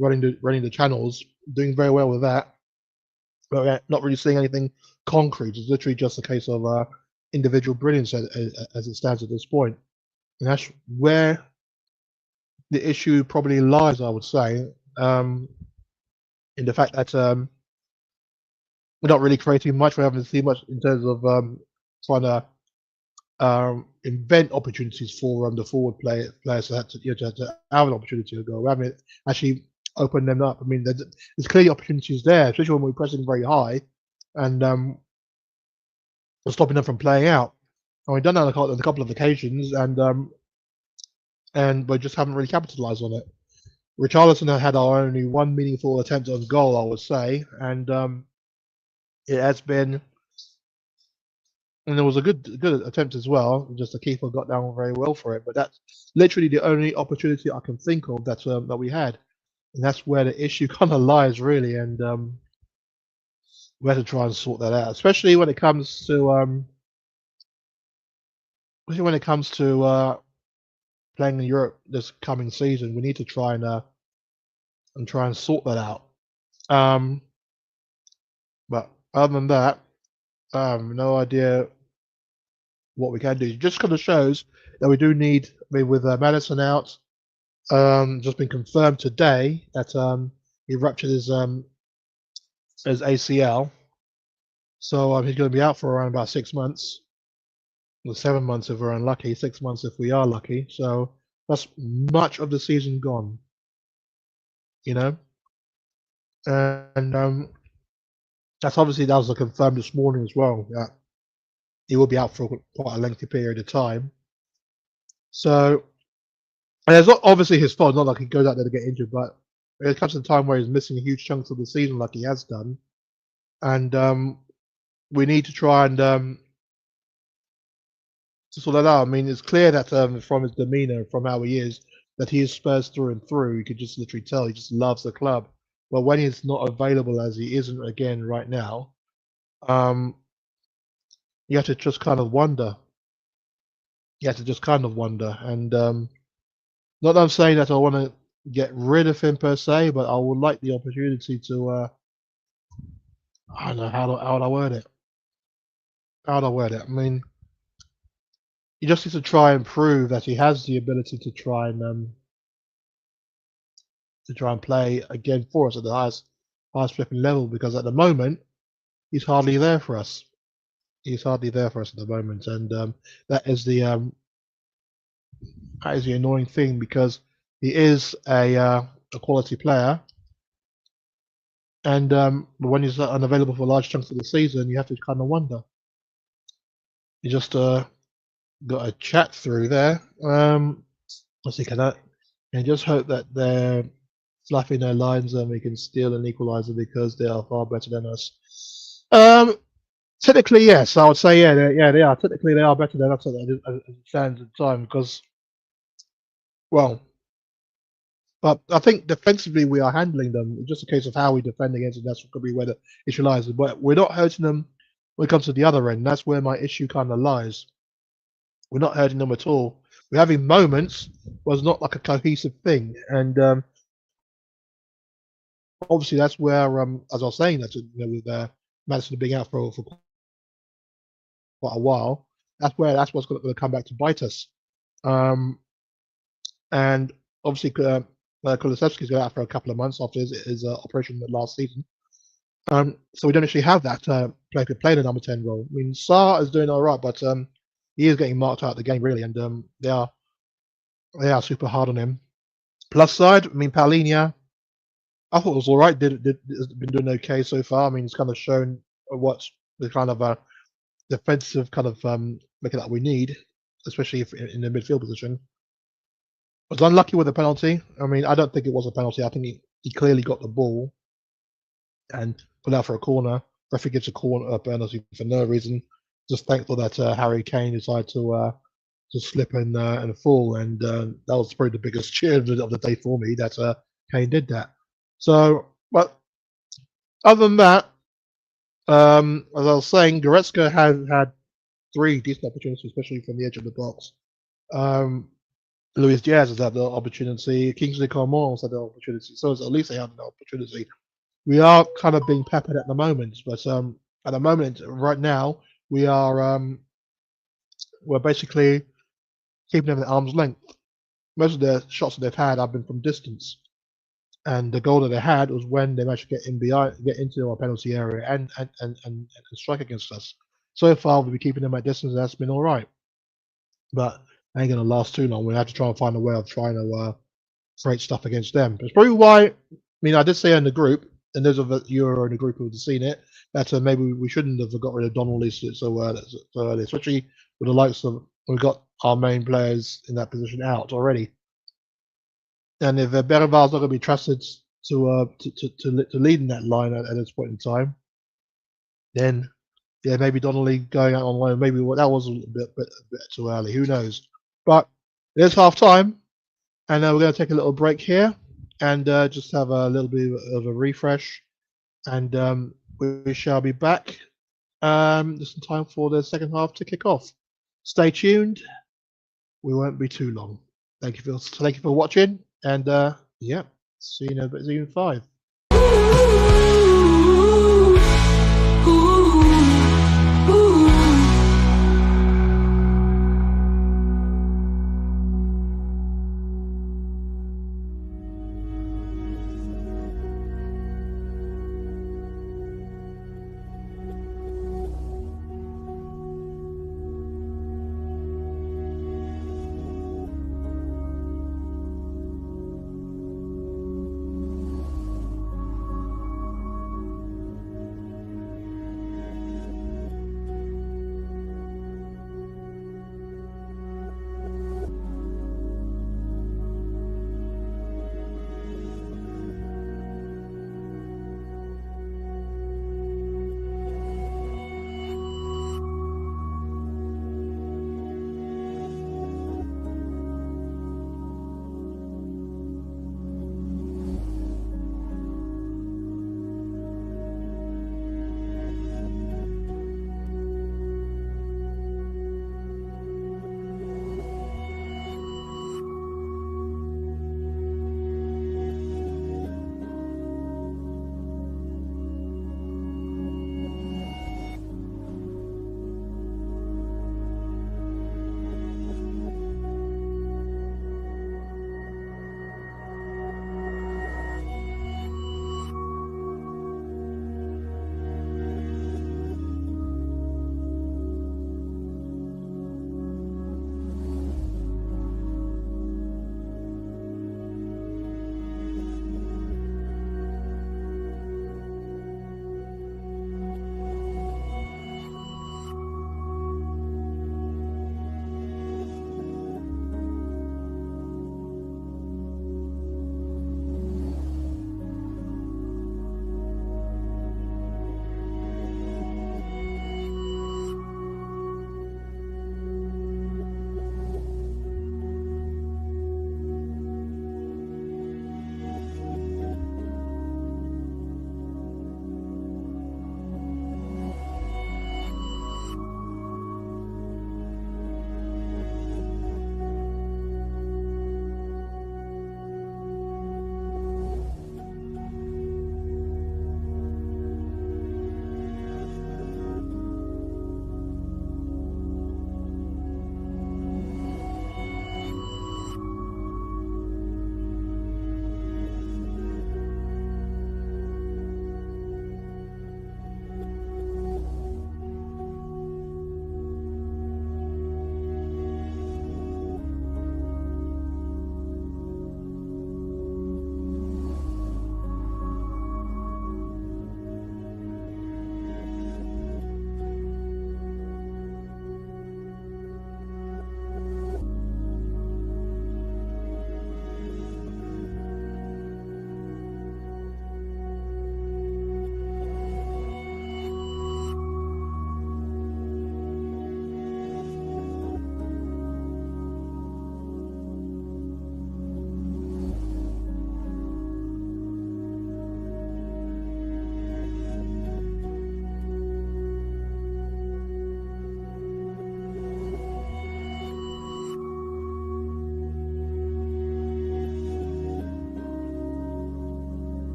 running the channels, doing very well with that. But we're not really seeing anything concrete. It's literally just a case of individual brilliance as it stands at this point. And that's where the issue probably lies, I would say, in the fact that we're not really creating much. We haven't seen much in terms of trying to invent opportunities for the forward players to have an opportunity to go. We haven't actually opened them up. I mean, there's clearly opportunities there, especially when we're pressing very high, and stopping them from playing out. And we've done that on a couple of occasions, and we just haven't really capitalised on it. Richarlison had our only one meaningful attempt on goal, I would say, and it has been, and there was a good attempt as well. Just the keeper got down very well for it, but that's literally the only opportunity I can think of that we had, and that's where the issue kind of lies really, and we have to try and sort that out, especially when it comes to playing in Europe this coming season. We need to try and sort that out. But other than that, no idea what we can do. It just kind of shows that we do need. I mean, with Madison out, just been confirmed today that he ruptured his ACL, so he's going to be out for around about 6 months. Well, 7 months if we're unlucky, 6 months if we are lucky. So that's much of the season gone, you know. And that was confirmed this morning as well. That he will be out for quite a lengthy period of time. So, and it's not obviously his fault. Not like he goes out there to get injured, but it comes to the time where he's missing huge chunks of the season, like he has done, and we need to try and to sort that out. I mean, it's clear that from his demeanour, from how he is, that he is Spurs through and through. You could just literally tell he just loves the club. But when he's not available, as he isn't again right now, you have to just kind of wonder. You have to just kind of wonder. And not that I'm saying that I want to get rid of him per se, but I would like the opportunity to. I don't know how would I word it. How would I word it? I mean, he just needs to try and prove that he has the ability to try and play again for us at the highest flipping level, because at the moment he's hardly there for us. He's hardly there for us at the moment, and that is the annoying thing, because he is a quality player, and when he's unavailable for large chunks of the season, you have to kind of wonder. You just got a chat through there. Let's see, can I just hope that they're fluffing their lines and we can steal an equaliser, because they are far better than us. Technically, yes, I would say they are. Technically, they are better than us as it stands at the time, because, well, but I think defensively we are handling them. It's just a case of how we defend against them. That's could be where the issue lies. But we're not hurting them when it comes to the other end. That's where my issue kind of lies. We're not hurting them at all. We're having moments, but it's not like a cohesive thing. And obviously, that's where, as I was saying, that with Madison being out for quite a while, that's what's going to come back to bite us. And obviously, Kulusevski's going out for a couple of months after his operation last season. So we don't actually have that player to play the number 10 role. I mean, Sarr is doing all right, but he is getting marked out of the game really, and they are super hard on him. Plus side, I mean, Paulinho, I thought it was all right. Been doing okay so far. I mean, it's kind of shown what the kind of defensive kind of making that we need, especially in the midfield position. Was unlucky with the penalty. I mean, I don't think it was a penalty. I think he clearly got the ball and put out for a corner. Referee gives a penalty for no reason. Just thankful that Harry Kane decided to slip and fall, and that was probably the biggest cheer of the day for me, that Kane did that. So, but other than that, as I was saying, Goretzka has had 3 decent opportunities, especially from the edge of the box. Luis Diaz has had the opportunity. Kingsley Coman has had the opportunity. So at least they had the opportunity. We are kind of being peppered at the moment, but at the moment, right now, we are we're basically keeping them at arm's length. Most of the shots that they've had have been from distance, and the goal that they had was when they managed to get into our penalty area and strike against us. So far, we've been keeping them at distance, and that's been all right. But ain't going to last too long. We'll have to try and find a way of trying to create stuff against them. It's probably why, I mean, I did say in the group and those of you are in a group who have seen it, that maybe we shouldn't have got rid of Donnelly so early, especially with the likes of we've got our main players in that position out already. And if Berenval's not going to be trusted to lead in that line at this point in time, then yeah, maybe Donnelly going out on loan, maybe that was a bit too early. Who knows? But it is half time, and we're going to take a little break here and just have a little bit of a refresh, and we shall be back just in time for the second half to kick off. Stay tuned. We won't be too long. Thank you for watching, and yeah, see you in 5.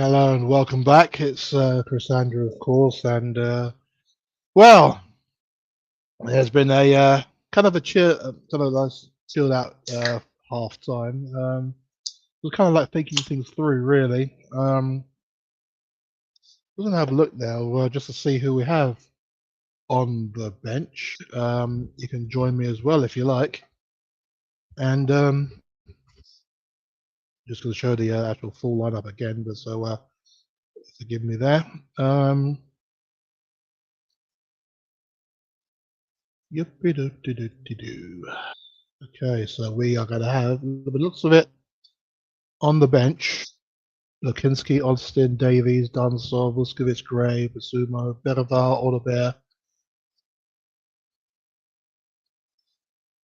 Hello and welcome back. It's Crisandro, of course, and well, there's been a kind of a nice chilled out half time. We're kind of like thinking things through, really. We're gonna have a look now just to see who we have on the bench. You can join me as well if you like, and just going to show the actual full lineup again, but so forgive me there. Yippee-doo-doo-doo-doo-doo. Okay, so we are going to have, the looks of it, on the bench, Lukinski, Austin, Davies, Dunsov, Vuskovic, Gray, Basumo, Berivar, Oliver.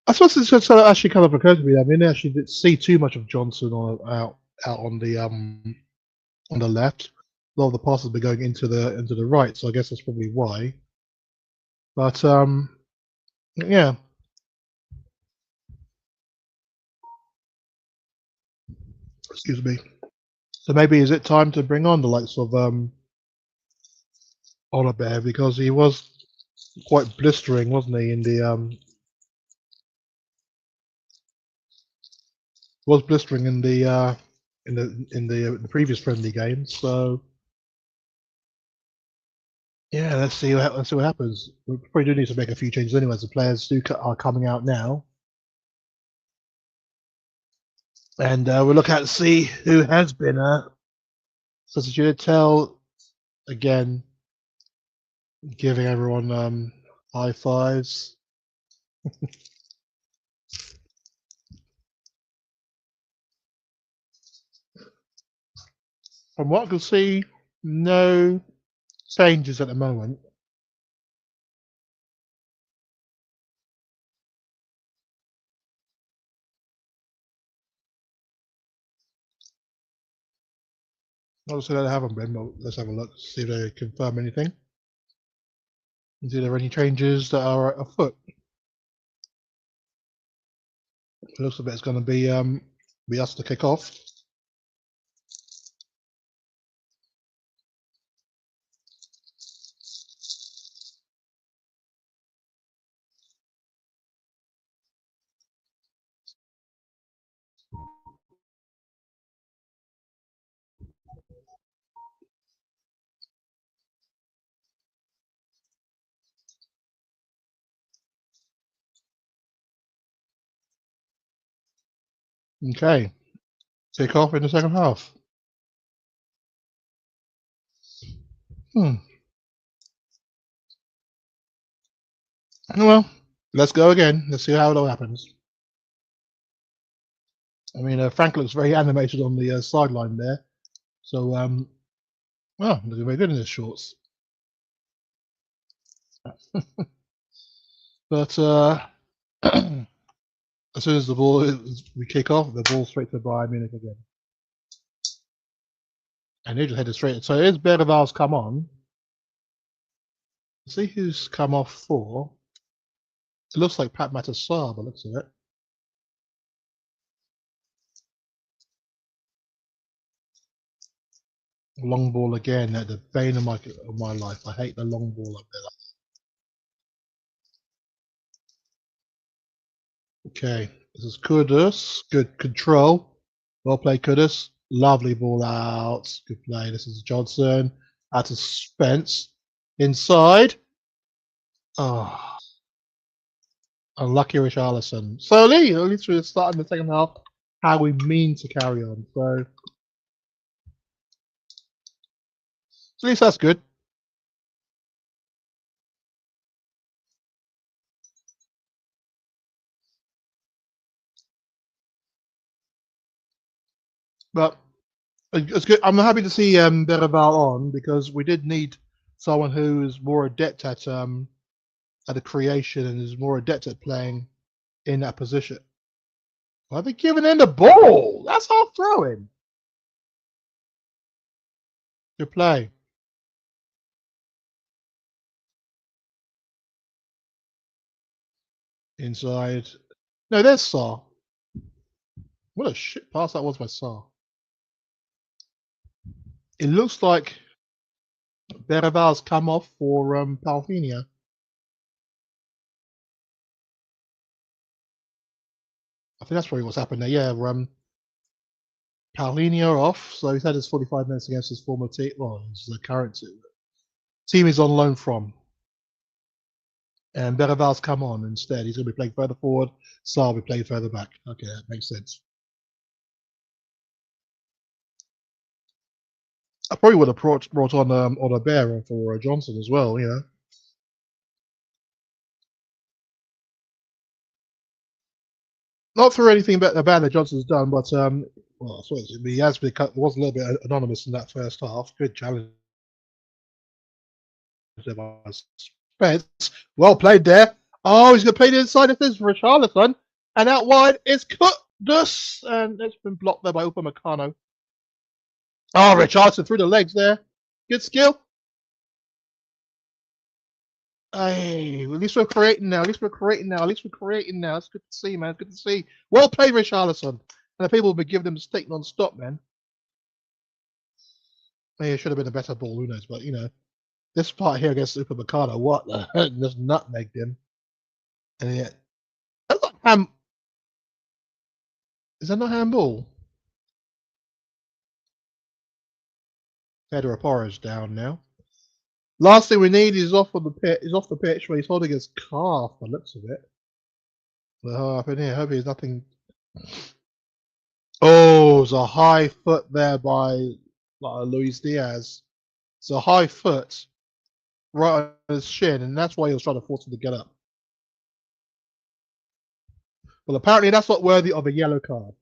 I suppose it's just actually kind of occurred to me. I mean, I actually didn't see too much of Johnson out on the left. A lot of the passes have been going into the right, so I guess that's probably why. But yeah. Excuse me. So maybe is it time to bring on the likes of Oliver, because he was quite blistering, wasn't he? Was blistering in the previous friendly games. So yeah, let's see what happens. We probably do need to make a few changes anyway. As the players are coming out now, and we'll look at to see who has been. So you tell again, giving everyone high fives. From what I can see, no changes at the moment. Obviously, they haven't been, but let's have a look, see if they confirm anything. And see if there are any changes that are afoot. It looks like it's going to be us to kick off. Okay, kick off in the second half. Well, let's go again. Let's see how it all happens. I mean, Frank looks very animated on the sideline there. So, well, looking very good in his shorts. But as soon as we kick off, the ball straight to Bayern Munich again. And he just headed straight. So here's Berval's come on. See who's come off for. It looks like Pat Matasar, by the looks of it. Long ball again at the bane of my life. I hate the long ball up there. Okay, this is Kudus. Good control. Well played, Kudus. Lovely ball out. Good play. This is Johnson. Out to Spence. Inside. Oh, unlucky Richarlison. Slowly, at least we're starting the second half how we mean to carry on. So at least that's good. But it's good. I'm happy to see Berival on, because we did need someone who is more adept at the creation and is more adept at playing in that position. Why are they giving in the ball? That's half throwing. Good play. Inside. No, there's Saar. What a shit pass that was by Saar. It looks like Berival's come off for Palhinha. I think that's probably what's happened there. Yeah, Palhinha off, so he's had his 45 minutes against his former team. Well, his current team is on loan from. And Berival's come on instead. He's going to be playing further forward. Sarr will be playing further back. Okay, that makes sense. I probably would have brought on a bearer for Johnson as well, you know. Not for anything bad that Johnson's done, but well, I suppose he has been was a little bit anonymous in that first half. Good challenge there by Spence. Well played there. Oh, he's going to play the inside of this for Richarlison, and out wide is Kudus, and it's been blocked there by Upamecano. Oh, Richarlison through the legs there. Good skill. Hey, at least we're creating now. It's good to see, man. Good to see. Well played, Richarlison. And the people will be giving him a stick non-stop, man. Maybe it should have been a better ball, who knows? But, you know, this part here against Upamecano, what the heck? Just nutmegged him. And yeah. That's not Is that not handball? Pedro Porro's down now. Last thing we need is off the pitch where he's holding his calf, by the looks of it. So up in here, hope there's nothing. Oh, it's a high foot there by Luis Diaz. It's a high foot right on his shin, and that's why he was trying to force him to get up. Well, apparently that's not worthy of a yellow card.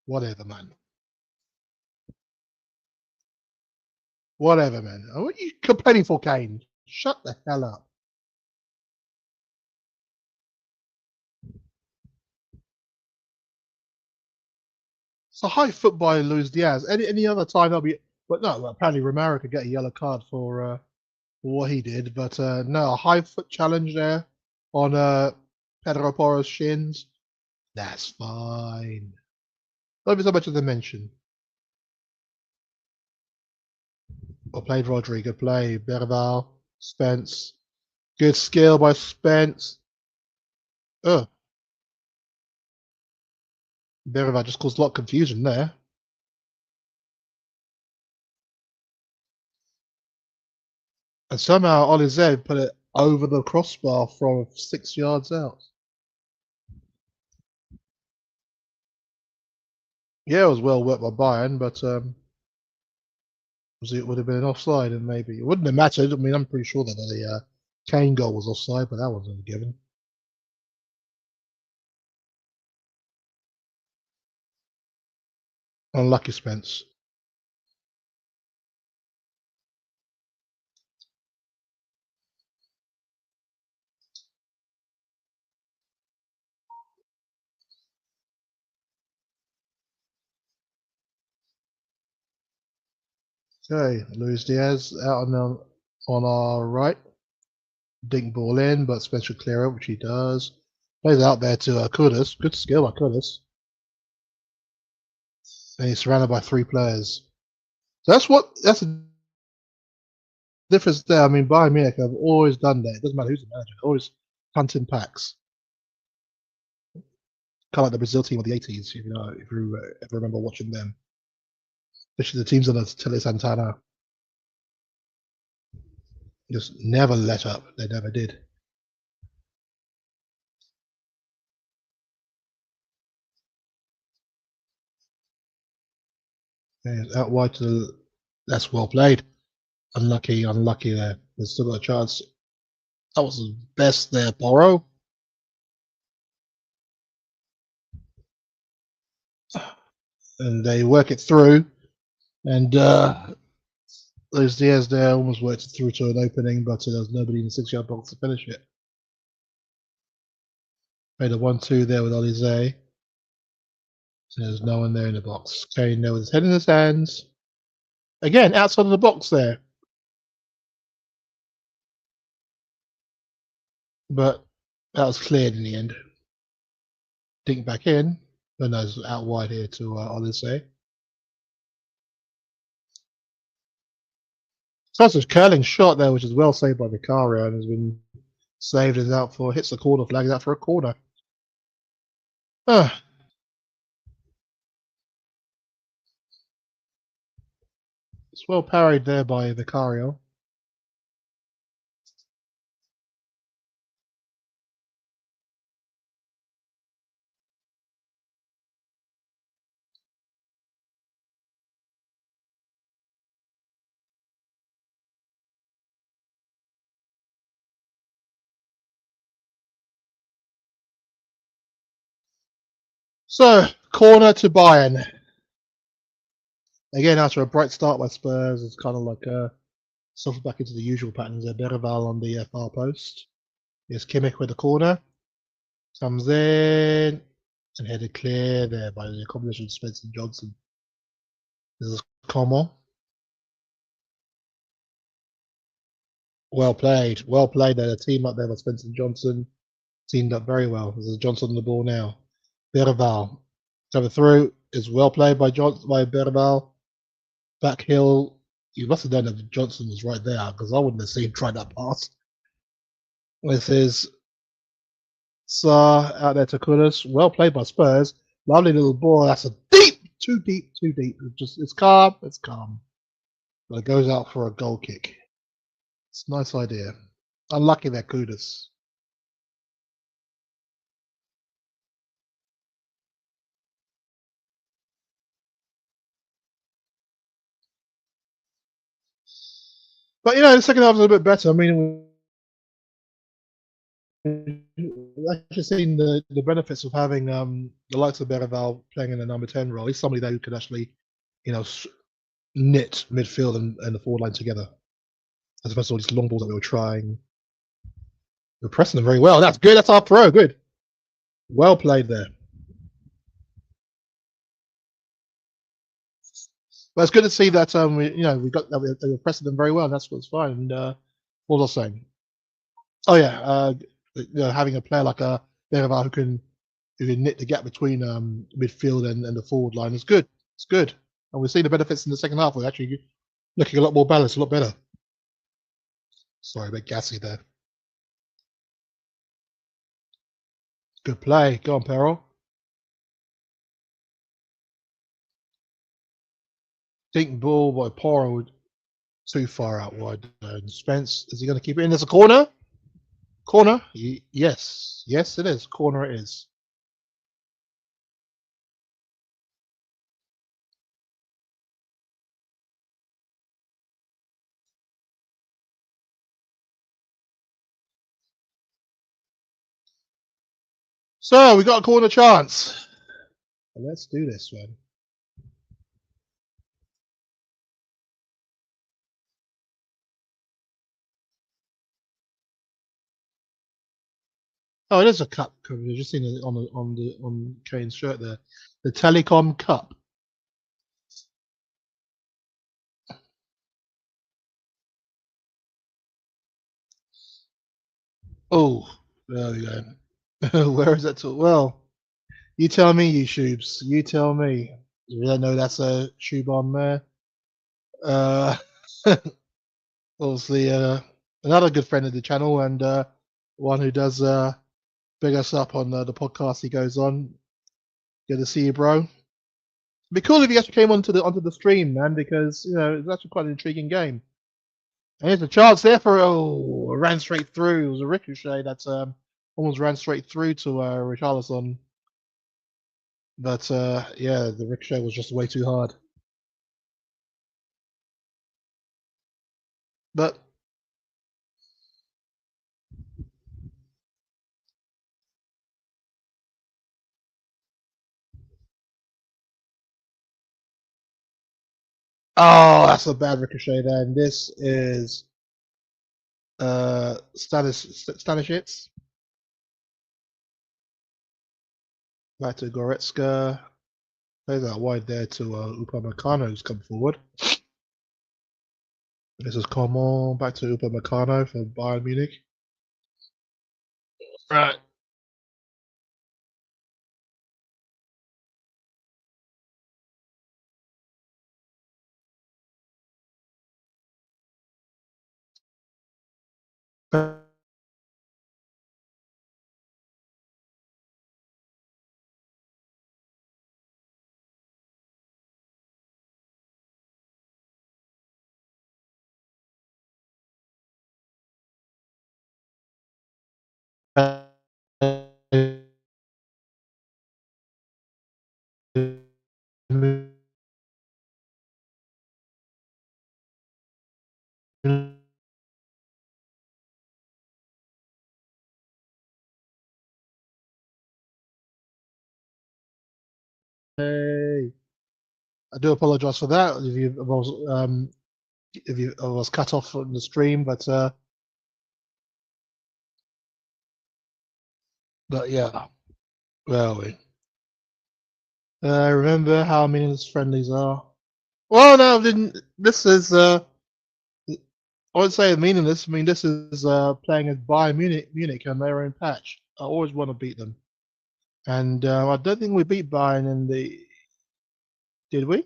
Whatever, man. What are you complaining for, Kane? Shut the hell up. It's a high foot by Luis Diaz. Any other time that'll be. But no, apparently Romero could get a yellow card for what he did. But no, a high foot challenge there on Pedro Porro's shins. That's fine. Not so much as a mention. Well played, Rodri. Good play. Berval, Spence. Good skill by Spence. Ugh. Berval just caused a lot of confusion there. And somehow Olize put it over the crossbar from 6 yards out. Yeah, it was well worked by Bayern, but it would have been an offside, and maybe it wouldn't have mattered. I mean, I'm pretty sure that the Kane goal was offside, but that wasn't a given. Unlucky Spence. Okay, Luis Diaz out on our right. Dink ball in, but Spence should clear it, which he does. Plays out there to Kudus. Good skill by Kudus. And he's surrounded by 3 players. So that's the difference there. I mean, Bayern Munich have always done that. It doesn't matter who's the manager. Always hunting packs. Kind of like the Brazil team of the 80s, if you ever remember watching them. Especially the teams on the Tele Santana. Just never let up. They never did. And out wide to the. That's well played. Unlucky there. There's still got a chance. That was the best there, Porro. And they work it through. And there's Diaz there, almost worked it through to an opening, but there's nobody in the 6-yard box to finish it. Made a 1-2 there with Olize. So there's no one there in the box. Kane there with his head in his hands. Again, outside of the box there. But that was cleared in the end. Dink back in. No, no, it's out wide here to Odyssey. So that's a curling shot there, which is well saved by Vicario and has been saved as out for hits the corner flag, is out for a corner. Ah, it's well parried there by Vicario. So, corner to Bayern. Again, after a bright start by Spurs, it's kind of like suffered back into the usual patterns there. Berival on the far post. Here's Kimmich with the corner. Comes in and headed clear there by the combination of Spence and Johnson. This is Como. Well played. Well played there. The team up there by Spence and Johnson teamed up very well. This is Johnson on the ball now. Berival coming through is well played by Berival. Back heel. You must have known that Johnson was right there because I wouldn't have seen him try that pass. This is Saar out there to Kudus. Well played by Spurs. Lovely little ball. That's a too deep. It's calm. It's calm. But it goes out for a goal kick. It's a nice idea. Unlucky there, Kudus. But the second half was a bit better. I mean, we've actually seen the benefits of having the likes of Berival playing in the number 10 role. He's somebody that who can actually, knit midfield and the forward line together. As opposed to all these long balls that we were trying. We're pressing them very well. That's good. That's our pro. Good. Well played there. But it's good to see that we got that they were pressing them very well. And that's what's fine. And what was I saying? Oh yeah, having a player like a Berival who can knit the gap between midfield and the forward line is good. It's good, and we've seen the benefits in the second half. We're actually looking a lot more balanced, a lot better. Sorry, a bit gassy there. Good play. Go on, Peril. Deep ball by Poro too far out wide. And Spence, is he going to keep it in? There's a corner. Corner. Yes. Yes, it is. Corner it is. So we got a corner chance. Let's do this, man. Oh, it is a cup coverage. I've just seen it on Kane's shirt there. The Telecom Cup. Oh, there we go. Where is that to? Well, you tell me, you shoobs. You tell me. You don't know that's a shoe on there. Uh, obviously, another good friend of the channel and one who does big us up on the podcast he goes on. Good to see you, bro. It'd be cool if you actually came onto the stream, man, because it's actually quite an intriguing game. And here's a chance there for ran straight through. It was a ricochet that's almost ran straight through to Richarlison. But yeah, the ricochet was just way too hard. But oh, that's a bad ricochet there. And this is Stanisic. Back to Goretzka. Plays out wide there to Upamecano, who's come forward. This is Coman. Back to Upamecano for Bayern Munich. Right. I do apologise for that if you was cut off from the stream, but yeah, where are we? Remember how meaningless friendlies are. Well, no, didn't. This is I wouldn't say meaningless. I mean, this is playing as Bayern Munich on their own patch. I always want to beat them, and I don't think we beat Bayern in the. Did we?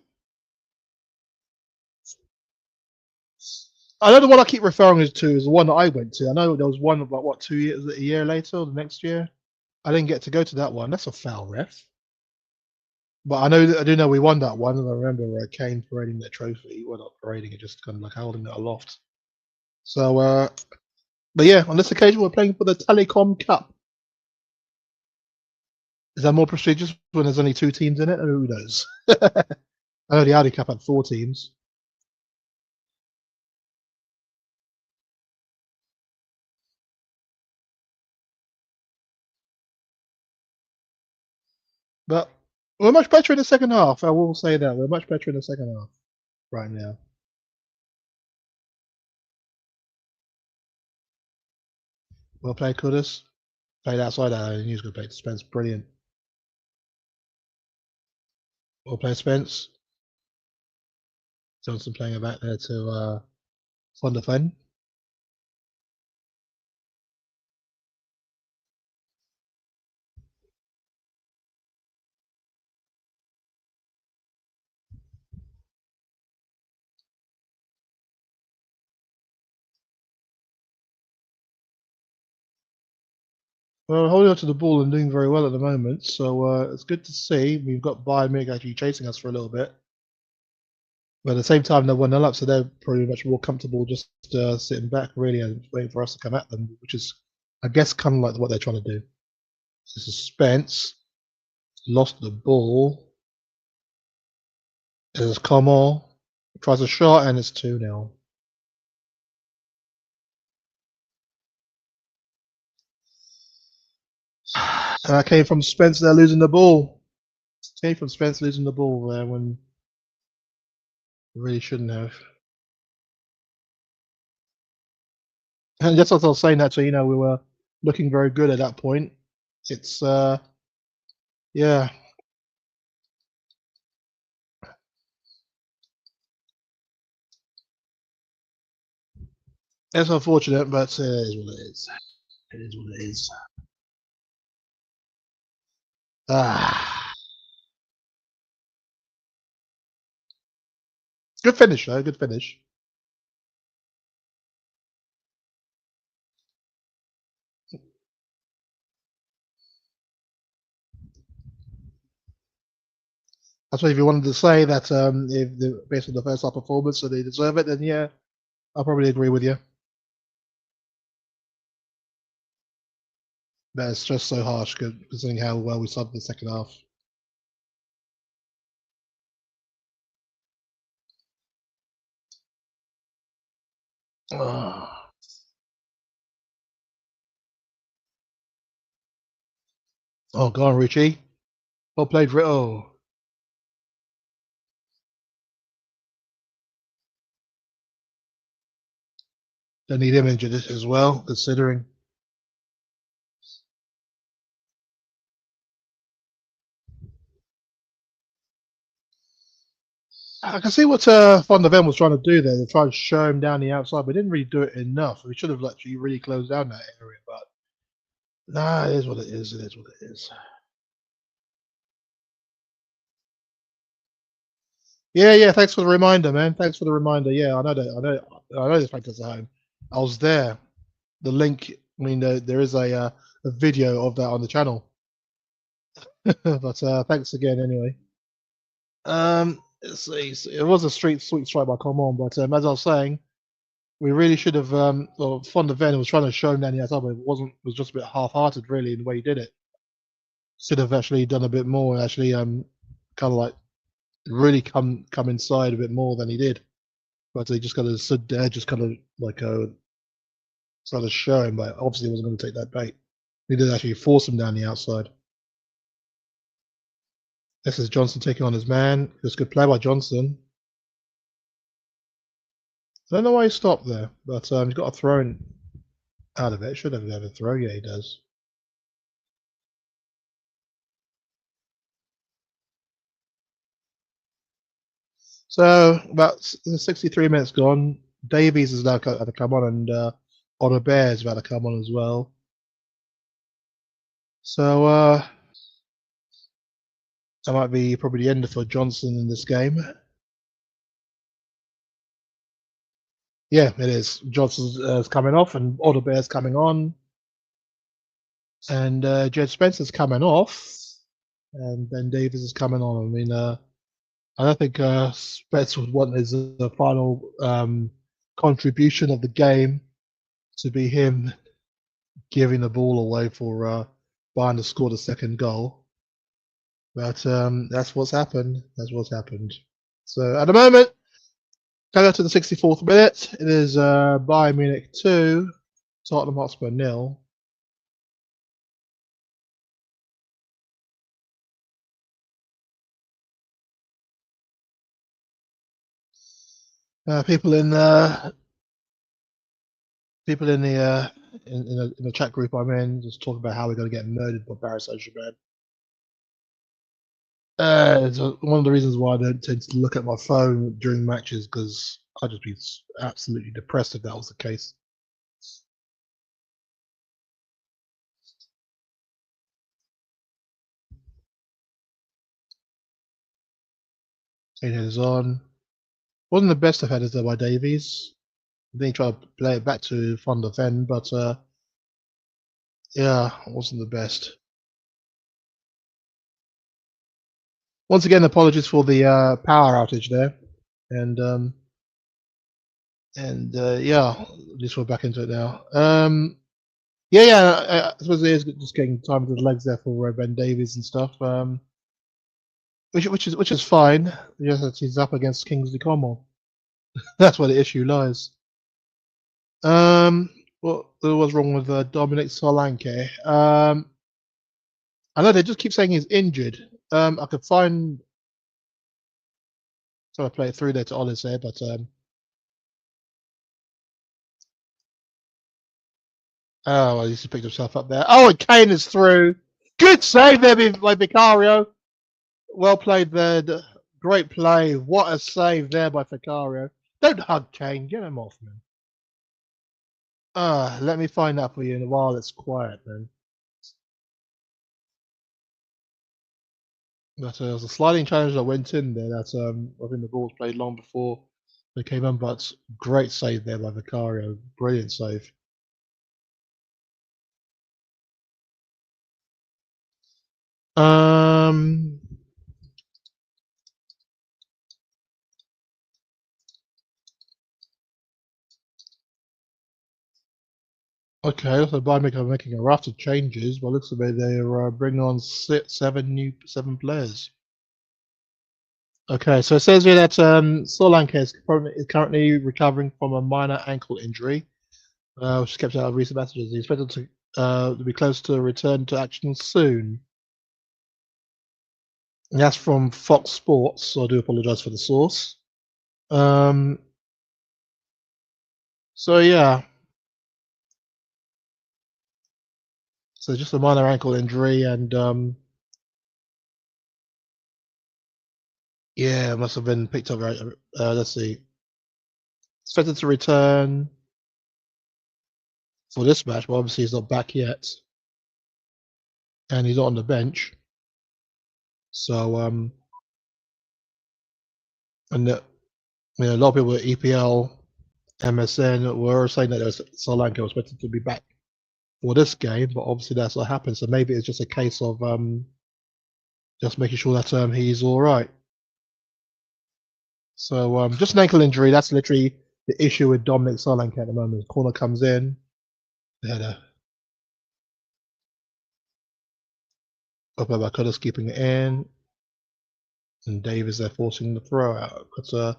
I know the one I keep referring to is the one that I went to. I know there was one about what 2 years, a year later, or the next year. I didn't get to go to that one. That's a foul, ref. But I do know we won that one, and I remember Kane parading that trophy. Well, not parading it, just kind of like holding it aloft. So, but yeah, on this occasion we're playing for the Telecom Cup. Is that more prestigious when there's only 2 teams in it? Or who knows? I know the Audi Cup had 4 teams. But we're much better in the second half. I will say that we're much better in the second half right now. Well played, Kudus. Played outside. He was going to play to Spence. Brilliant. Well played, Spence. Johnson playing it back there to Van der Ven. Well, holding on to the ball and doing very well at the moment, so it's good to see. We've got Bayern Munich actually chasing us for a little bit, but at the same time they're 1-0 up, so they're probably much more comfortable just sitting back really and waiting for us to come at them, which is, I guess, kind of like what they're trying to do. This is Spence, lost the ball. There's Como, tries a shot and it's 2-0. And that came from Spence there losing the ball. Came from Spence losing the ball there when really shouldn't have. And just as I was saying that, so we were looking very good at that point. It's yeah. It's unfortunate, but it is what it is. It is what it is. Good finish though. Good finish. That's why if you wanted to say that if based on the first half performance, so they deserve it, then yeah, I'll probably agree with you. But it's just so harsh considering how well we started the second half. Oh, go on, Richie. Well played, Oh. Don't need him injured as well, considering. I can see what Van der Ven was trying to do there. They tried to show him down the outside, but didn't really do it enough. We should have actually really closed down that area, but nah, it is what it is. It is what it is. Yeah. Thanks for the reminder, man. Thanks for the reminder. Yeah, I know that. I know this practice at home. I was there. The link. I mean, there is a video of that on the channel. But thanks again, anyway. Let's see. It was a sweet strike by Coman, but as I was saying, we really should have. Well, Van der Ven was trying to show him down the outside, but it wasn't. It was just a bit half-hearted, really, in the way he did it. Should have actually done a bit more, and actually, kind of like really come inside a bit more than he did. But he just kind of stood there, just kind of like trying to show him, but obviously he wasn't going to take that bait. He did actually force him down the outside. This is Johnson taking on his man. It's a good play by Johnson. I don't know why he stopped there, but he's got a throw in out of it. Should have a throw. Yeah, he does. So about 63 minutes gone. Davies is now about to come on, and Otter Bear is about to come on as well. So that might be probably the end for Johnson in this game. Yeah, it is. Johnson's coming off, and Otter Bear's coming on, and Jed Spencer's coming off, and Ben Davies is coming on. I mean, I don't think Spencer would want his final contribution of the game to be him giving the ball away for Bayern to score the second goal. But that's what's happened. That's what's happened. So at the moment, coming up to the 64th minute, it is Bayern Munich 2, Tottenham Hotspur 0. People in the in the chat group I'm in just talk about how we're going to get murdered by Paris Saint-Germain. It's one of the reasons why I don't tend to look at my phone during matches, because I'd just be absolutely depressed if that was the case. Kane headers on. Wasn't the best of headers there by Davies. Then he tried to play it back to Van der Ven, but yeah, wasn't the best. Once again, apologies for the power outage there, and yeah, at least we're back into it now. Yeah, I suppose it is just getting time with the legs there for Ben Davies and stuff. Which is fine. Just that he's up against Kingsley Coman. That's where the issue lies. What was wrong with Dominic Solanke? I know they just keep saying he's injured. I could find. So I play it through there to Ollie's here, but oh, well, he's picked himself up there. Oh, and Kane is through. Good save there by Vicario. Well played there. Great play. What a save there by Vicario. Don't hug Kane. Get him off, man. Let me find that for you in a while it's quiet, then. But it was a sliding challenge that went in there. That I think the ball was played long before they came in, but great save there by Vicario. Brilliant save. Um. Okay, so by making a raft of changes, by looks of it, they're bringing on seven players. Okay, so it says here that Solanke is currently recovering from a minor ankle injury, which is kept out of recent messages. He's expected to be close to a return to action soon. And that's from Fox Sports, so I do apologise for the source. So yeah, so just a minor ankle injury, and yeah, must have been picked up right. Let's see, expected to return for this match, but obviously he's not back yet, and he's not on the bench. So and a lot of people at EPL, MSN were saying that Solanke was expected to be back for this game, but obviously that's what happened. So maybe it's just a case of just making sure that he's all right. So just an ankle injury. That's literally the issue with Dominic Solanke at the moment. The corner comes in. Header. Babakoda's keeping it in. And Davies there forcing the throw out. But so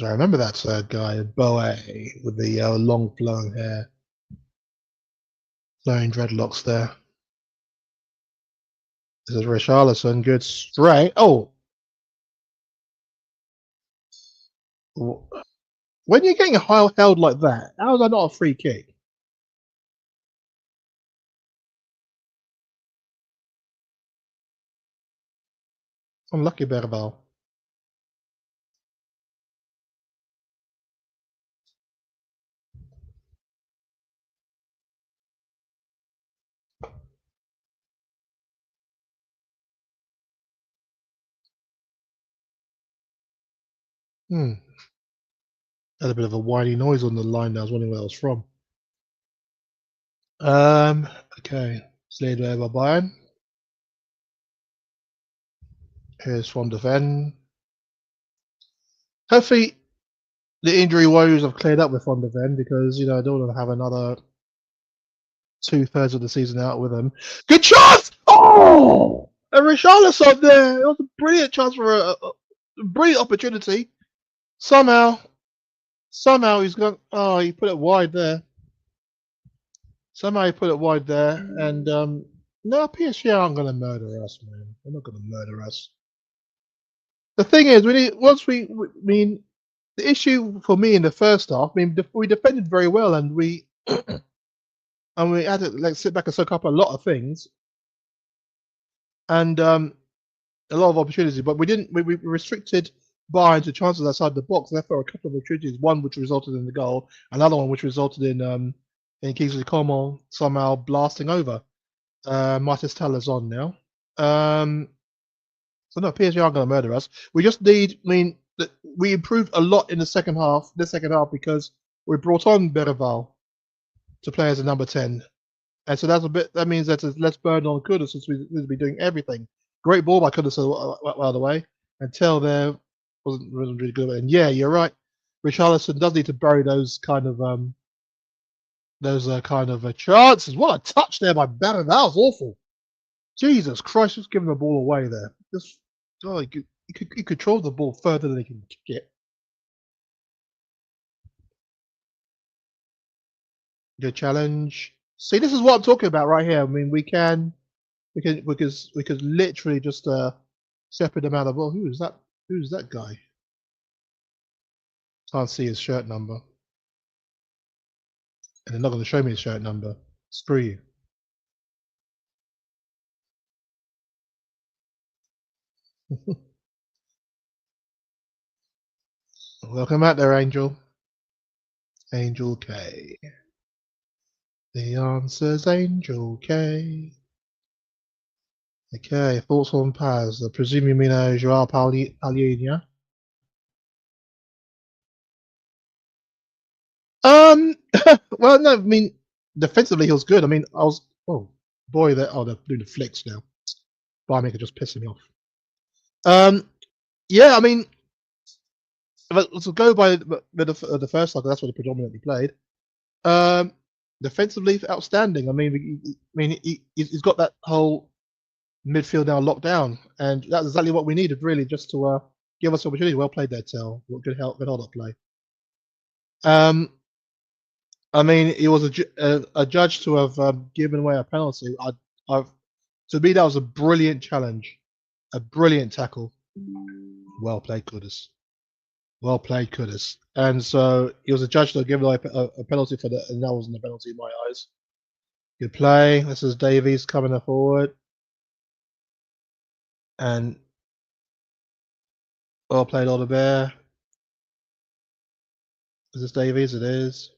I remember that guy, Boe, with the long flowing hair. Flowing dreadlocks there. This is Richarlison. Good straight. Oh! When you're getting held like that, how is that not a free kick? Unlucky Berbal. Had a bit of a whiny noise on the line there. I was wondering where it was from. Okay. Slid over Bayern. Here's Van de Ven. Hopefully the injury woes have cleared up with Van de Ven because, I don't want to have another 2/3 of the season out with him. Good chance! Oh! And Richarlison there. It was a brilliant chance for a brilliant opportunity. Somehow he's gone. Oh, he put it wide there. Somehow he put it wide there, and no, PSG aren't going to murder us, man. They're not going to murder us. The thing is, the issue for me in the first half, we defended very well, and we and we had to sit back and soak up a lot of things, and a lot of opportunities, but we didn't. We restricted Bayern to chances outside the box. Therefore, a couple of opportunities, one which resulted in the goal, another one which resulted in Kingsley Coman somehow blasting over. Martis Teller's on now. So no, PSG aren't going to murder us. We just need. We improved a lot in the second half. Because we brought on Berval to play as a number 10, and so that's a bit. That means that there's less burden on Kudus since we'll be doing everything. Great ball by Kudus, by the way. Until there wasn't really good. And yeah, you're right. Richarlison does need to bury those kind of chances. What a touch there by Banner. That was awful. Jesus Christ, just giving the ball away there. He controlled the ball further than he can kick it. Good challenge. See, this is what I'm talking about right here. We could literally just separate them out of. Well, who's that guy? Can't see his shirt number. And they're not going to show me his shirt number. Screw you. Welcome out there, Angel. Angel K. The answer's Angel K. Okay, thoughts on Paz? I presume you mean Joao Palhinha. Well, no, defensively he was good. I was, oh boy, they're doing the flicks now. Bayern could just piss me off. Yeah, to go by the first half, that's what he predominantly played. Defensively, outstanding. He's got that whole midfield now locked down, and that's exactly what we needed, really, just to give us opportunity. Well played there, Tel. Good hold up play. He was a judge to have given away a penalty. To me, that was a brilliant challenge, a brilliant tackle. Well played, Kudus. Well played, Kudus. And so he was a judge to have given away a penalty for that, and that wasn't a penalty in my eyes. Good play. This is Davies coming forward, and well played, Oliver. Is this Davies? It is.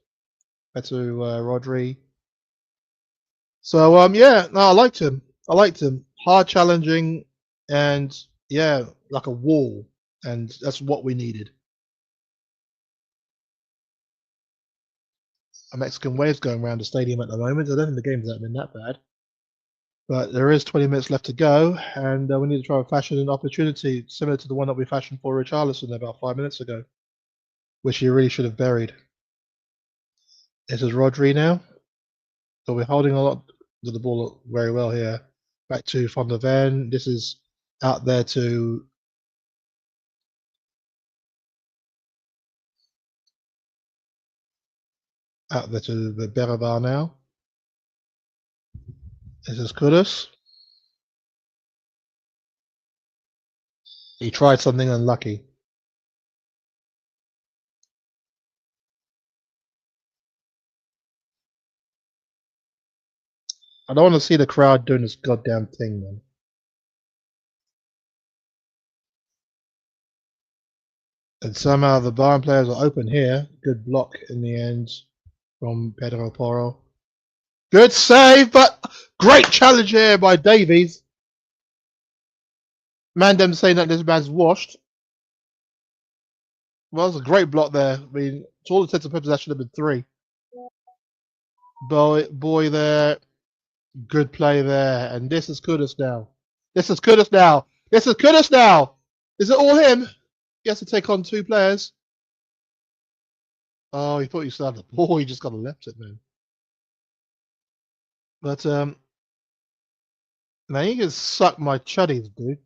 Back to Rodri. So yeah, no, I liked him. Hard challenging, and yeah, like a wall, and that's what we needed. A Mexican wave's going around the stadium at the moment. I don't think the game's been that bad, but there is 20 minutes left to go, and we need to try and fashion an opportunity similar to the one that we fashioned for Richarlison about 5 minutes ago, which he really should have buried. This is Rodri now. So we're holding a lot of the ball very well here. Back to Van der Ven. This is out there to the Beraba now. This is Kudus. He tried something unlucky. I don't want to see the crowd doing this goddamn thing, man. And somehow the Bayern players are open here. Good block in the end from Pedro Porro. Good save, but great challenge here by Davies. Mandem saying that this man's washed. Well, it was a great block there. I mean, to all intents and purposes, that should have been 3. Boy there. Good play there. And this is Kudus now. This is Kudus now. This is Kudus now. Is it all him? He has to take on 2 players. Oh, he thought you still had the ball. He just got to left it, man. But, man, you can suck my chuddies, dude.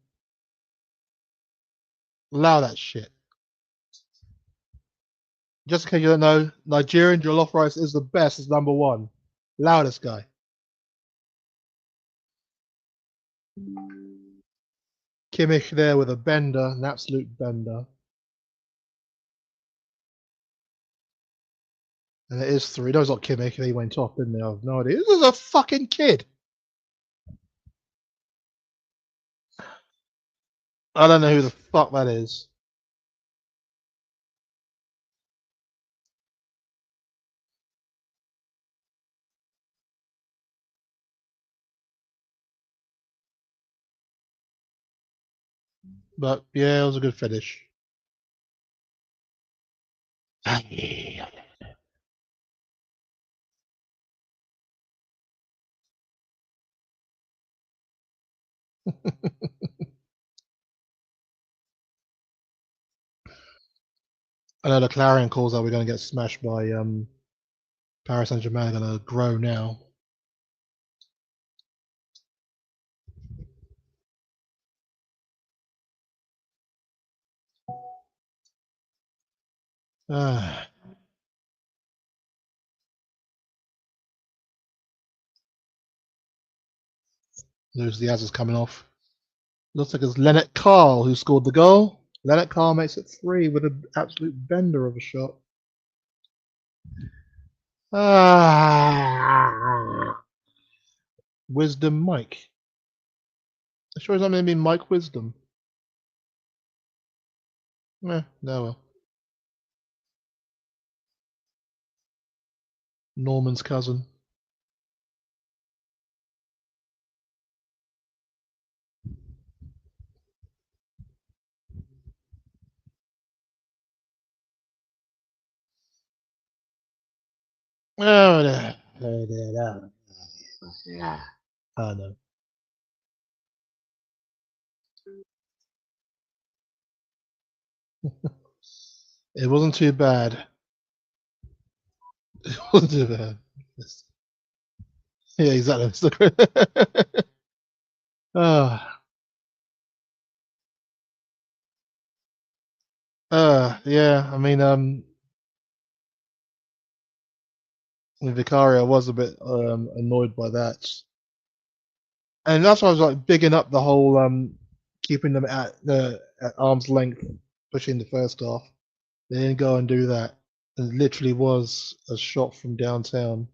Allow that shit. Just in case you don't know, Nigerian jollof rice is the best. It's number 1. Allow this guy. Kimmich there with a bender, an absolute bender. And it is 3. No, it's not Kimmich. He went off, didn't he? I have no idea. This is a fucking kid. I don't know who the fuck that is. But yeah, it was a good finish. I know the clarion calls that we're going to get smashed by Paris Saint-Germain. Are going to grow now. There's the Diaz is coming off. Looks like it's Leonard Carl who scored the goal. Leonard Carl makes it 3 with an absolute bender of a shot. Wisdom Mike. I'm sure it's not going to be Mike Wisdom. No, well. Norman's cousin. Oh, no. Oh, no. It wasn't too bad. It wasn't too bad. Yeah, exactly. Yeah, I mean, Vicario was a bit annoyed by that. And that's why I was like bigging up the whole keeping them at arm's length, pushing the first half. They didn't go and do that. It literally was a shot from downtown.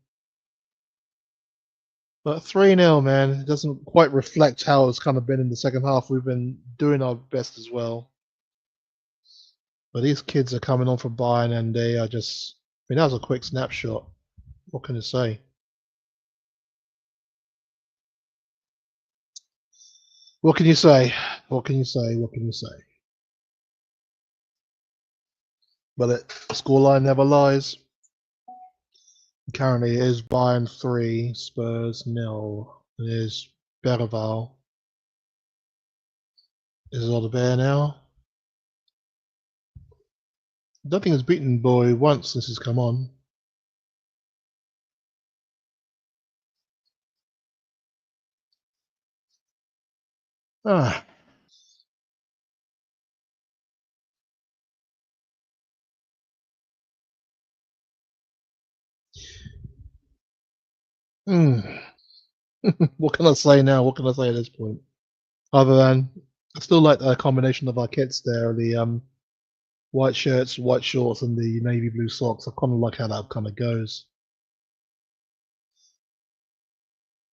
But 3-0, man, it doesn't quite reflect how it's kind of been in the second half. We've been doing our best as well. But these kids are coming on for Bayern and they are just, I mean, that was a quick snapshot. What can I say? What can you say? What can you say? What can you say? But the scoreline never lies. Currently, it is Bayern 3, Spurs 0. It is Berval. Is it all the bear now? I don't think it's beaten Boy once since he's come on. Ah. Hmm. What can I say now? What can I say at this point? Other than I still like the combination of our kits there, the white shirts, white shorts, and the navy blue socks. I kind of like how that kind of goes.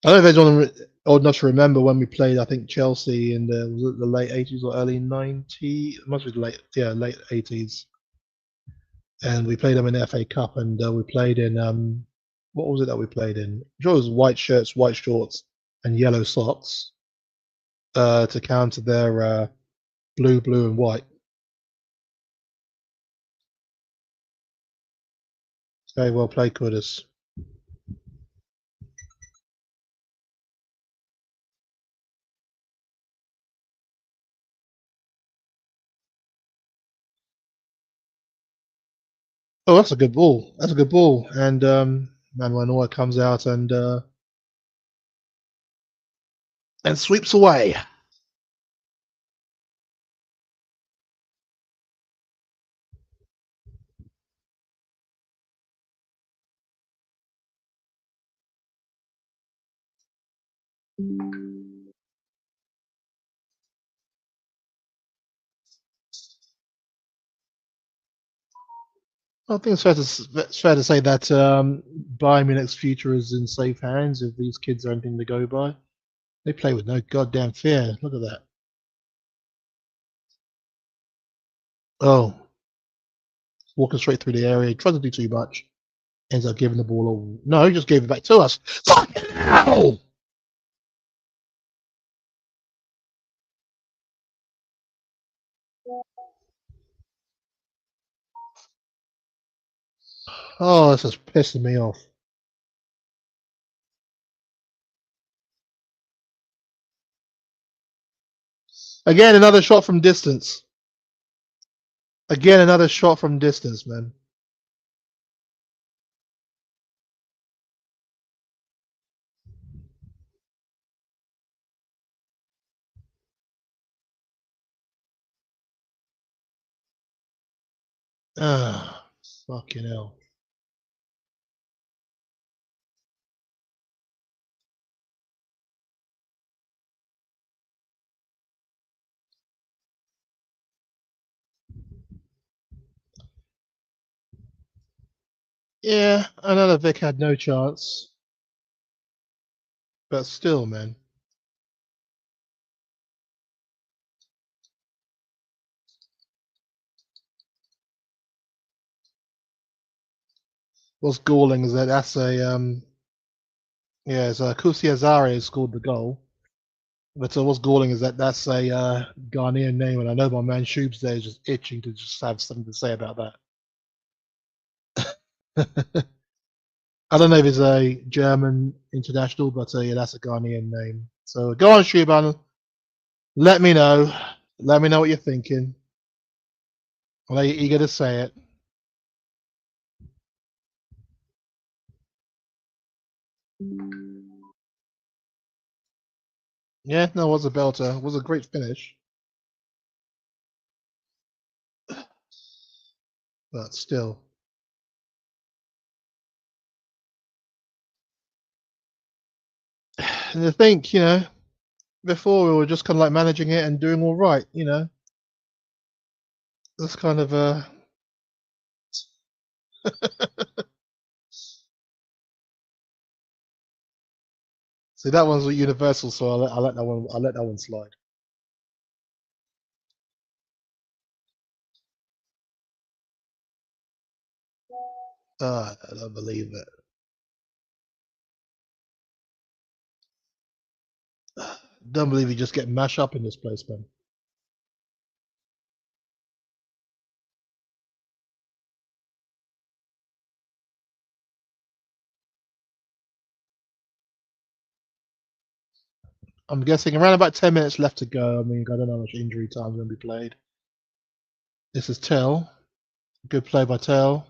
I don't know if anyone old enough to remember when we played. I think Chelsea in the late '80s or early '90s. It must be late '80s. And we played them in the FA Cup, and we played in what was it that we played in? I'm sure it was white shirts, white shorts, and yellow socks to counter their blue, blue, and white. Very well played, Curtis. Oh, that's a good ball. That's a good ball. And Manuel Neuer comes out and sweeps away. I think it's fair to say that Bayern Munich's future is in safe hands if these kids are anything to go by. They play with no goddamn fear. Look at that. Oh, walking straight through the area. He tried to do too much. Ends up giving the ball all. No, he just gave it back to us. Fucking hell! Oh, this is pissing me off. Again, another shot from distance. Again, another shot from distance, man. Ah, fucking hell. Yeah, I know that Vic had no chance, but still, man. What's galling is that that's a yeah, it's Kusi Azare scored the goal. But what's galling is that that's a Ghanaian name, and I know my man Shoobs there is just itching to just have something to say about that. I don't know if it's a German international, but yeah, that's a Ghanaian name. So go on, Shuban. Let me know. Let me know what you're thinking. I know you're eager to say it. Yeah, no, it was a belter. It was a great finish, but still. And I think, before we were just kind of like managing it and doing all right, That's kind of see that one's universal, so I'll let that one slide. I don't believe it. Don't believe you just get mashed up in this place, man. I'm guessing around about 10 minutes left to go. I mean, I don't know how much injury time is going to be played. This is Tell. Good play by Tell.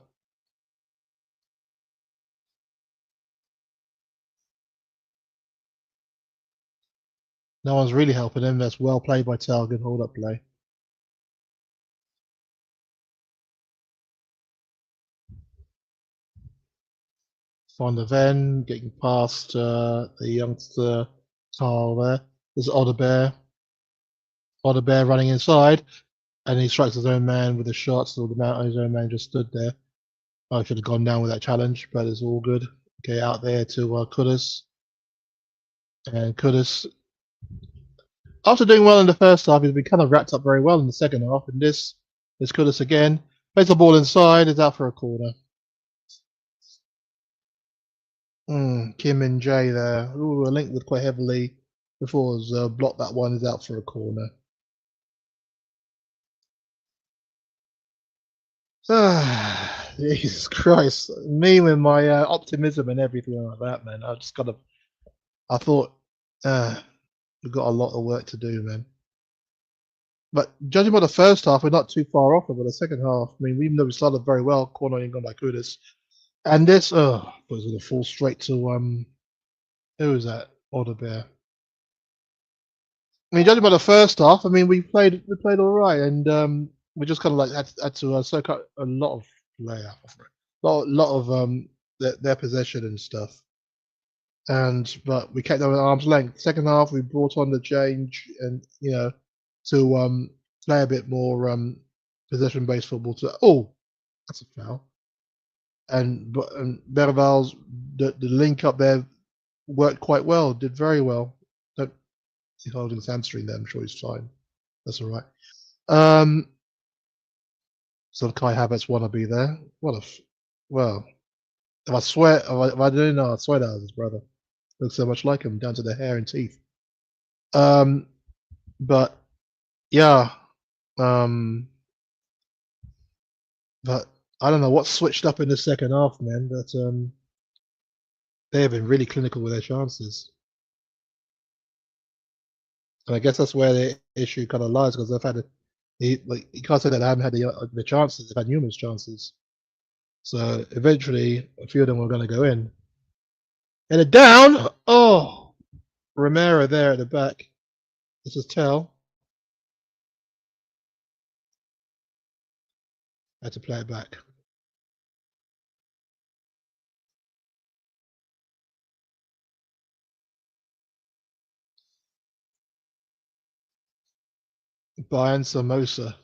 No one's really helping him. That's well played by Tell. Good hold up play. Van der Ven getting past the youngster Carl there. There's Odebear. Odebear running inside, and he strikes his own man with a shot, so the man, his own man just stood there. I should have gone down with that challenge, but it's all good. Okay, out there to Kudus. And Kudus, after doing well in the first half, he's been kind of wrapped up very well in the second half. And this is Kudus again. Plays the ball inside, is out for a corner. Kim and Jay there. Ooh, were linked with quite heavily before. Was blocked that one, is out for a corner. Jesus Christ. Me with my optimism and everything like that, man. I thought, we've got a lot of work to do, man. But judging by the first half, we're not too far off it. But the second half, I mean, even though we started very well, cornering on by Kudus, and this, was going to fall straight to who was that? Odebear. I mean, judging by the first half, I mean, we played all right, and we just kind of like had to soak up a lot of play out of it, lot of their possession and stuff. But we kept them at arm's length. Second half, we brought on the change, and to play a bit more possession-based football. That's a foul. And Berval's the link up there worked quite well. Did very well. He's holding his hamstring there. I'm sure he's fine. That's all right. So Kai Havertz wannabe there. Well. If I swear, if I didn't know, I swear that was his brother. Looks so much like him, down to the hair and teeth. But yeah. But I don't know what switched up in the second half, man. But they have been really clinical with their chances. And I guess that's where the issue kind of lies, because they've had you can't say that they haven't had the chances. They've had numerous chances. So eventually, a few of them were going to go in. And a down. Oh, Romero there at the back. This is Tell. Had to play it back. Bayern Samosa.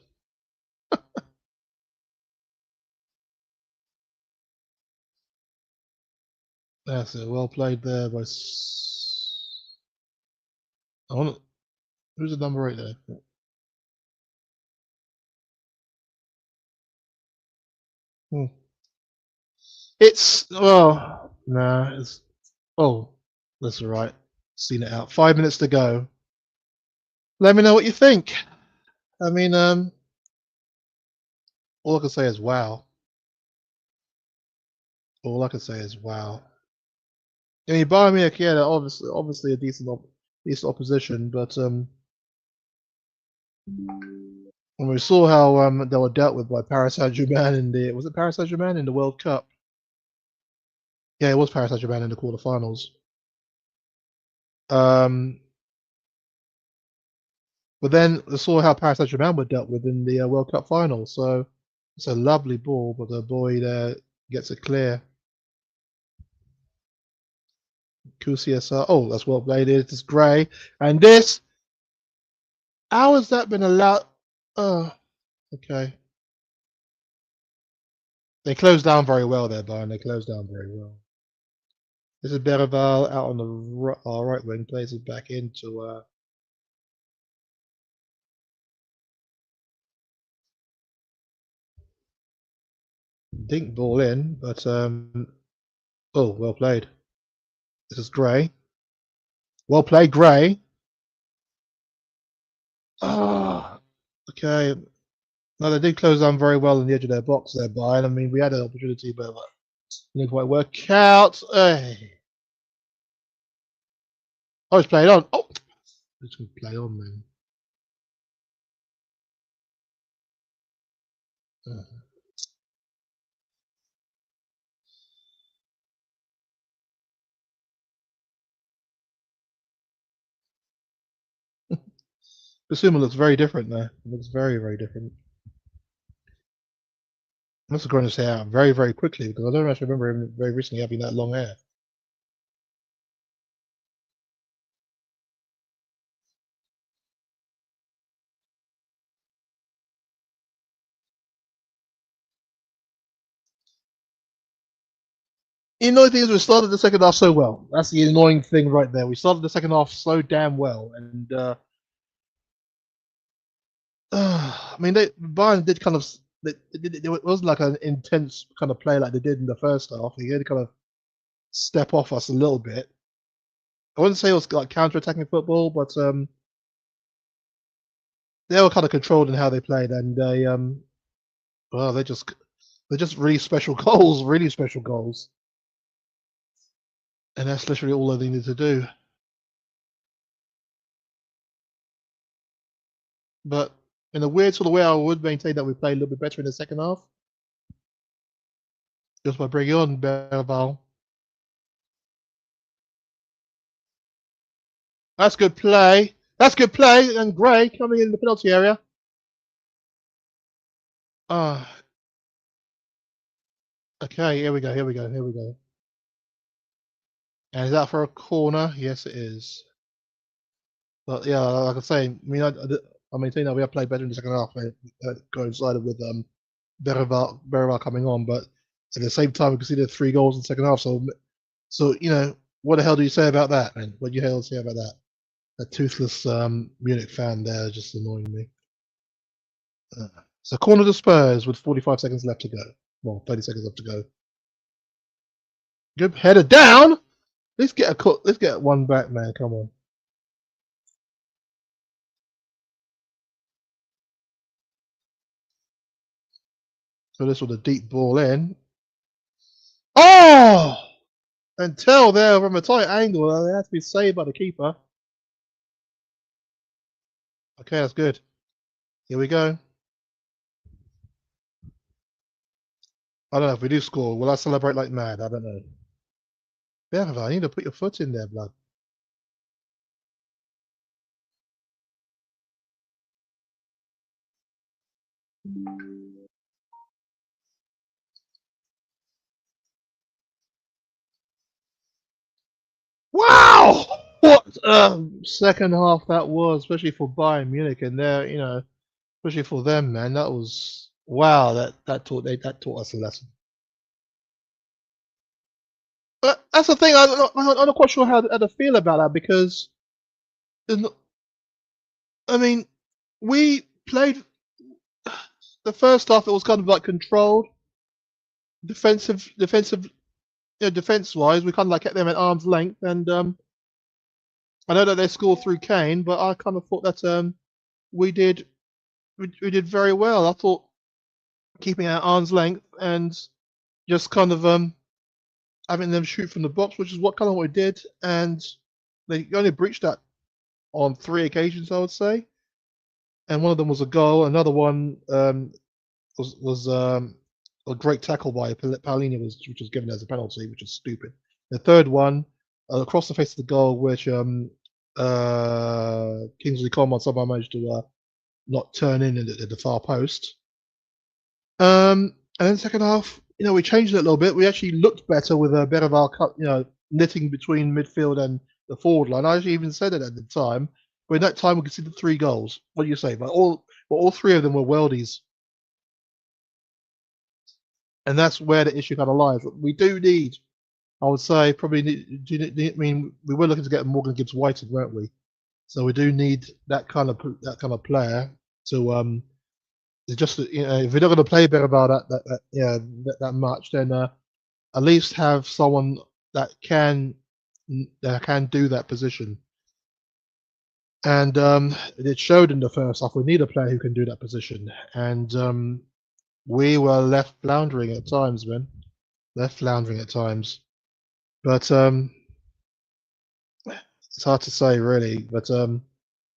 That's it. Well played there by. Who's the number 8 there? It's it's that's all right. Seen it out. 5 minutes to go. Let me know what you think. I mean, all I can say is wow. All I can say is wow. I mean, Bayern Munich, yeah, they're obviously a decent opposition, but when we saw how they were dealt with by Paris Saint-Germain was it Paris Saint-Germain in the World Cup? Yeah, it was Paris Saint-Germain in the quarterfinals. But then we saw how Paris Saint-Germain were dealt with in the World Cup final. So it's a lovely ball, but the boy there gets it clear. QCSR. Oh, that's well played. It is Gray. And this. How has that been allowed? Oh, okay. They closed down very well there, Bayern. They closed down very well. This is Berval out on the right wing, plays it back into. Dink ball in, but well played. This is Gray. Well played, Gray. Oh, okay. No, they did close down very well on the edge of their box there, Bayern. I mean, we had an opportunity, but didn't quite work out. Hey. Oh, it's played on. Oh, it's going to play on, man. Basuma looks very different there. It looks very, very different. must have grown his hair out very, very quickly because I don't actually remember him very recently having that long hair. The annoying thing is we started the second half so well. That's the annoying thing right there. We started the second half so damn well, and I mean, Bayern did kind of. It wasn't like an intense kind of play like they did in the first half. They did kind of step off us a little bit. I wouldn't say it was like counter-attacking football, but they were kind of controlled in how they played, and well, they're just really special goals, really special goals, and that's literally all they needed to do. But in a weird sort of way, I would maintain that we played a little bit better in the second half, just by bringing on Berval. That's good play. That's good play, and Gray coming in the penalty area. Ah, okay. Here we go. Here we go. Here we go. And is that for a corner? Yes, it is. But yeah, like I say, I mean, I maintain that we have played better in the second half. Coincided with Berval coming on, but at the same time, we conceded 3 goals in the second half. So you know, what the hell do you say about that, man? What do you hell say about that? That toothless Munich fan there just annoying me. So corner to Spurs with 45 seconds left to go. Well, 30 seconds left to go. Good header down. Let's get one back, man. Come on. So this was a deep ball in. Oh! Until there from a tight angle, it had to be saved by the keeper. Okay, that's good. Here we go. I don't know if we do score. Will I celebrate like mad? I don't know. Yeah, I need to put your foot in there, blood. Wow! What second half that was, especially for Bayern Munich, and especially for them, man. That was wow. That taught us a lesson. But that's the thing. I'm not quite sure how to feel about that because, I mean, we played the first half. It was kind of like controlled, defensive. Defense wise, we kind of like kept them at arm's length, and I know that they scored through Kane, but I kind of thought that we did very well. I thought keeping at arm's length and just kind of having them shoot from the box, which is what we did, and they only breached that on 3 occasions, I would say, and one of them was a goal. Another one was a great tackle by Paulini, which was given as a penalty, which is stupid. The third one across the face of the goal, which Kingsley Coman somehow managed to not turn in at the far post. And then second half, we changed it a little bit. We actually looked better with a bit of our knitting between midfield and the forward line. I actually even said it at the time. But in that time, we conceded 3 goals. What do you say? But all 3 of them were worldies. And that's where the issue kind of lies. We do need, I would say, I mean, we were looking to get Morgan Gibbs Whited, weren't we? So we do need that kind of player to just if we're not going to play better about that much, then at least have someone that can do that position. And it showed in the first half. We need a player who can do that position, and we were left floundering at times, man. Left floundering at times, but it's hard to say really. But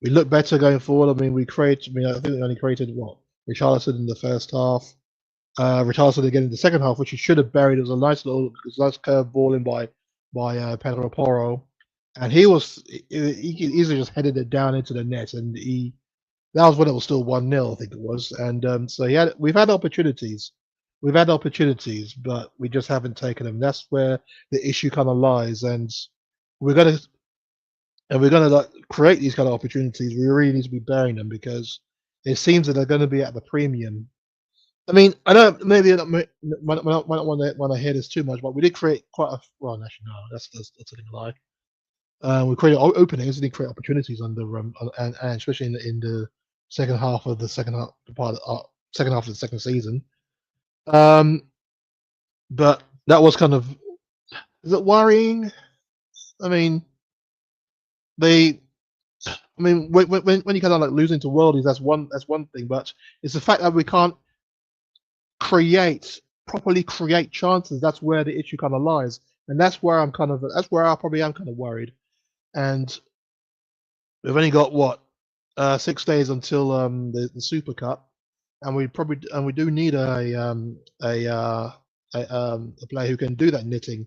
we look better going forward. I mean, I think we only created what Richarlison in the first half. Richarlison again in the second half, which he should have buried. It was a nice curve ball in by Pedro Porro, and he easily just headed it down into the net, and that was when it was still 1-0, I think it was. And so we've had opportunities. we've had opportunities, but we just haven't taken them. That's where the issue kind of lies, and we're gonna like create these kind of opportunities. We really need to be bearing them because it seems that they're going to be at the premium. I mean, I know maybe I might not want to hear this too much, but we did create quite a well. Actually, no, that's a lie. We created openings, and create opportunities under and especially in the second half of the second half second half of the second season. But that was kind of, is it worrying? I mean, when you kind of like losing to worldies, that's one thing, but it's the fact that we can't properly create chances. That's where the issue kind of lies, and that's where I probably am kind of worried. And we've only got what 6 days until the Super Cup, and we do need a player who can do that knitting.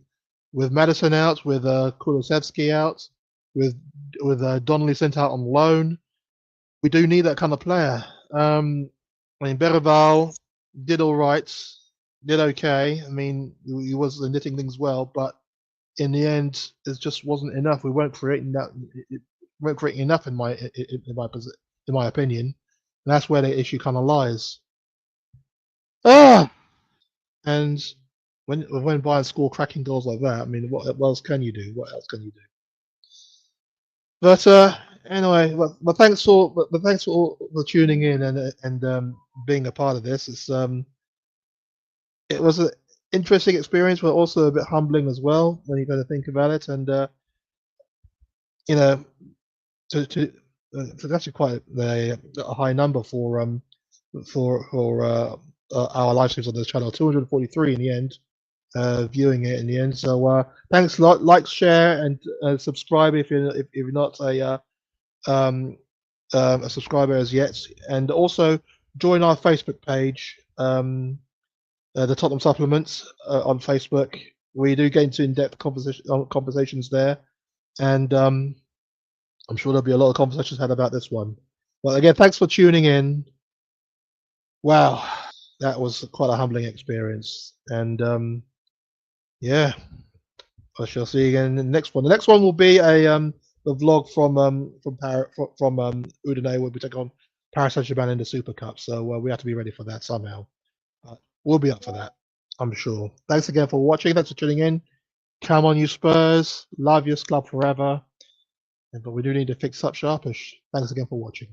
With Madison out, with Kulusevski out, with Donnelly sent out on loan, we do need that kind of player. I mean, Berval did all right, did okay. I mean, he was knitting things well, but in the end, it just wasn't enough. We weren't creating that. Weren't creating enough in my opinion. And that's where the issue kind of lies. And when Bayern score cracking goals like that, I mean, what else can you do? What else can you do? But anyway, but thanks for tuning in and being a part of this. It was an interesting experience, but also a bit humbling as well when you got to think about it. And you know, it's actually quite a high number for our live streams on this channel. 243 in the end, viewing it in the end. So thanks a lot. Like, share, and subscribe if you're not a subscriber as yet, and also join our Facebook page, the Tottenham Supplements on Facebook. We do get into in-depth conversations there, and I'm sure there'll be a lot of conversations had about this one. But again, thanks for tuning in. Wow, that was quite a humbling experience, and yeah, I shall see you again in the next one. The next one will be a vlog from Udine. We'll be taking on Paris Saint-Germain in the Super Cup, so we have to be ready for that somehow. We'll be up for that, I'm sure. Thanks again for watching. Thanks for tuning in. Come on, you Spurs. Love your club forever. But we do need to fix up sharpish. Thanks again for watching.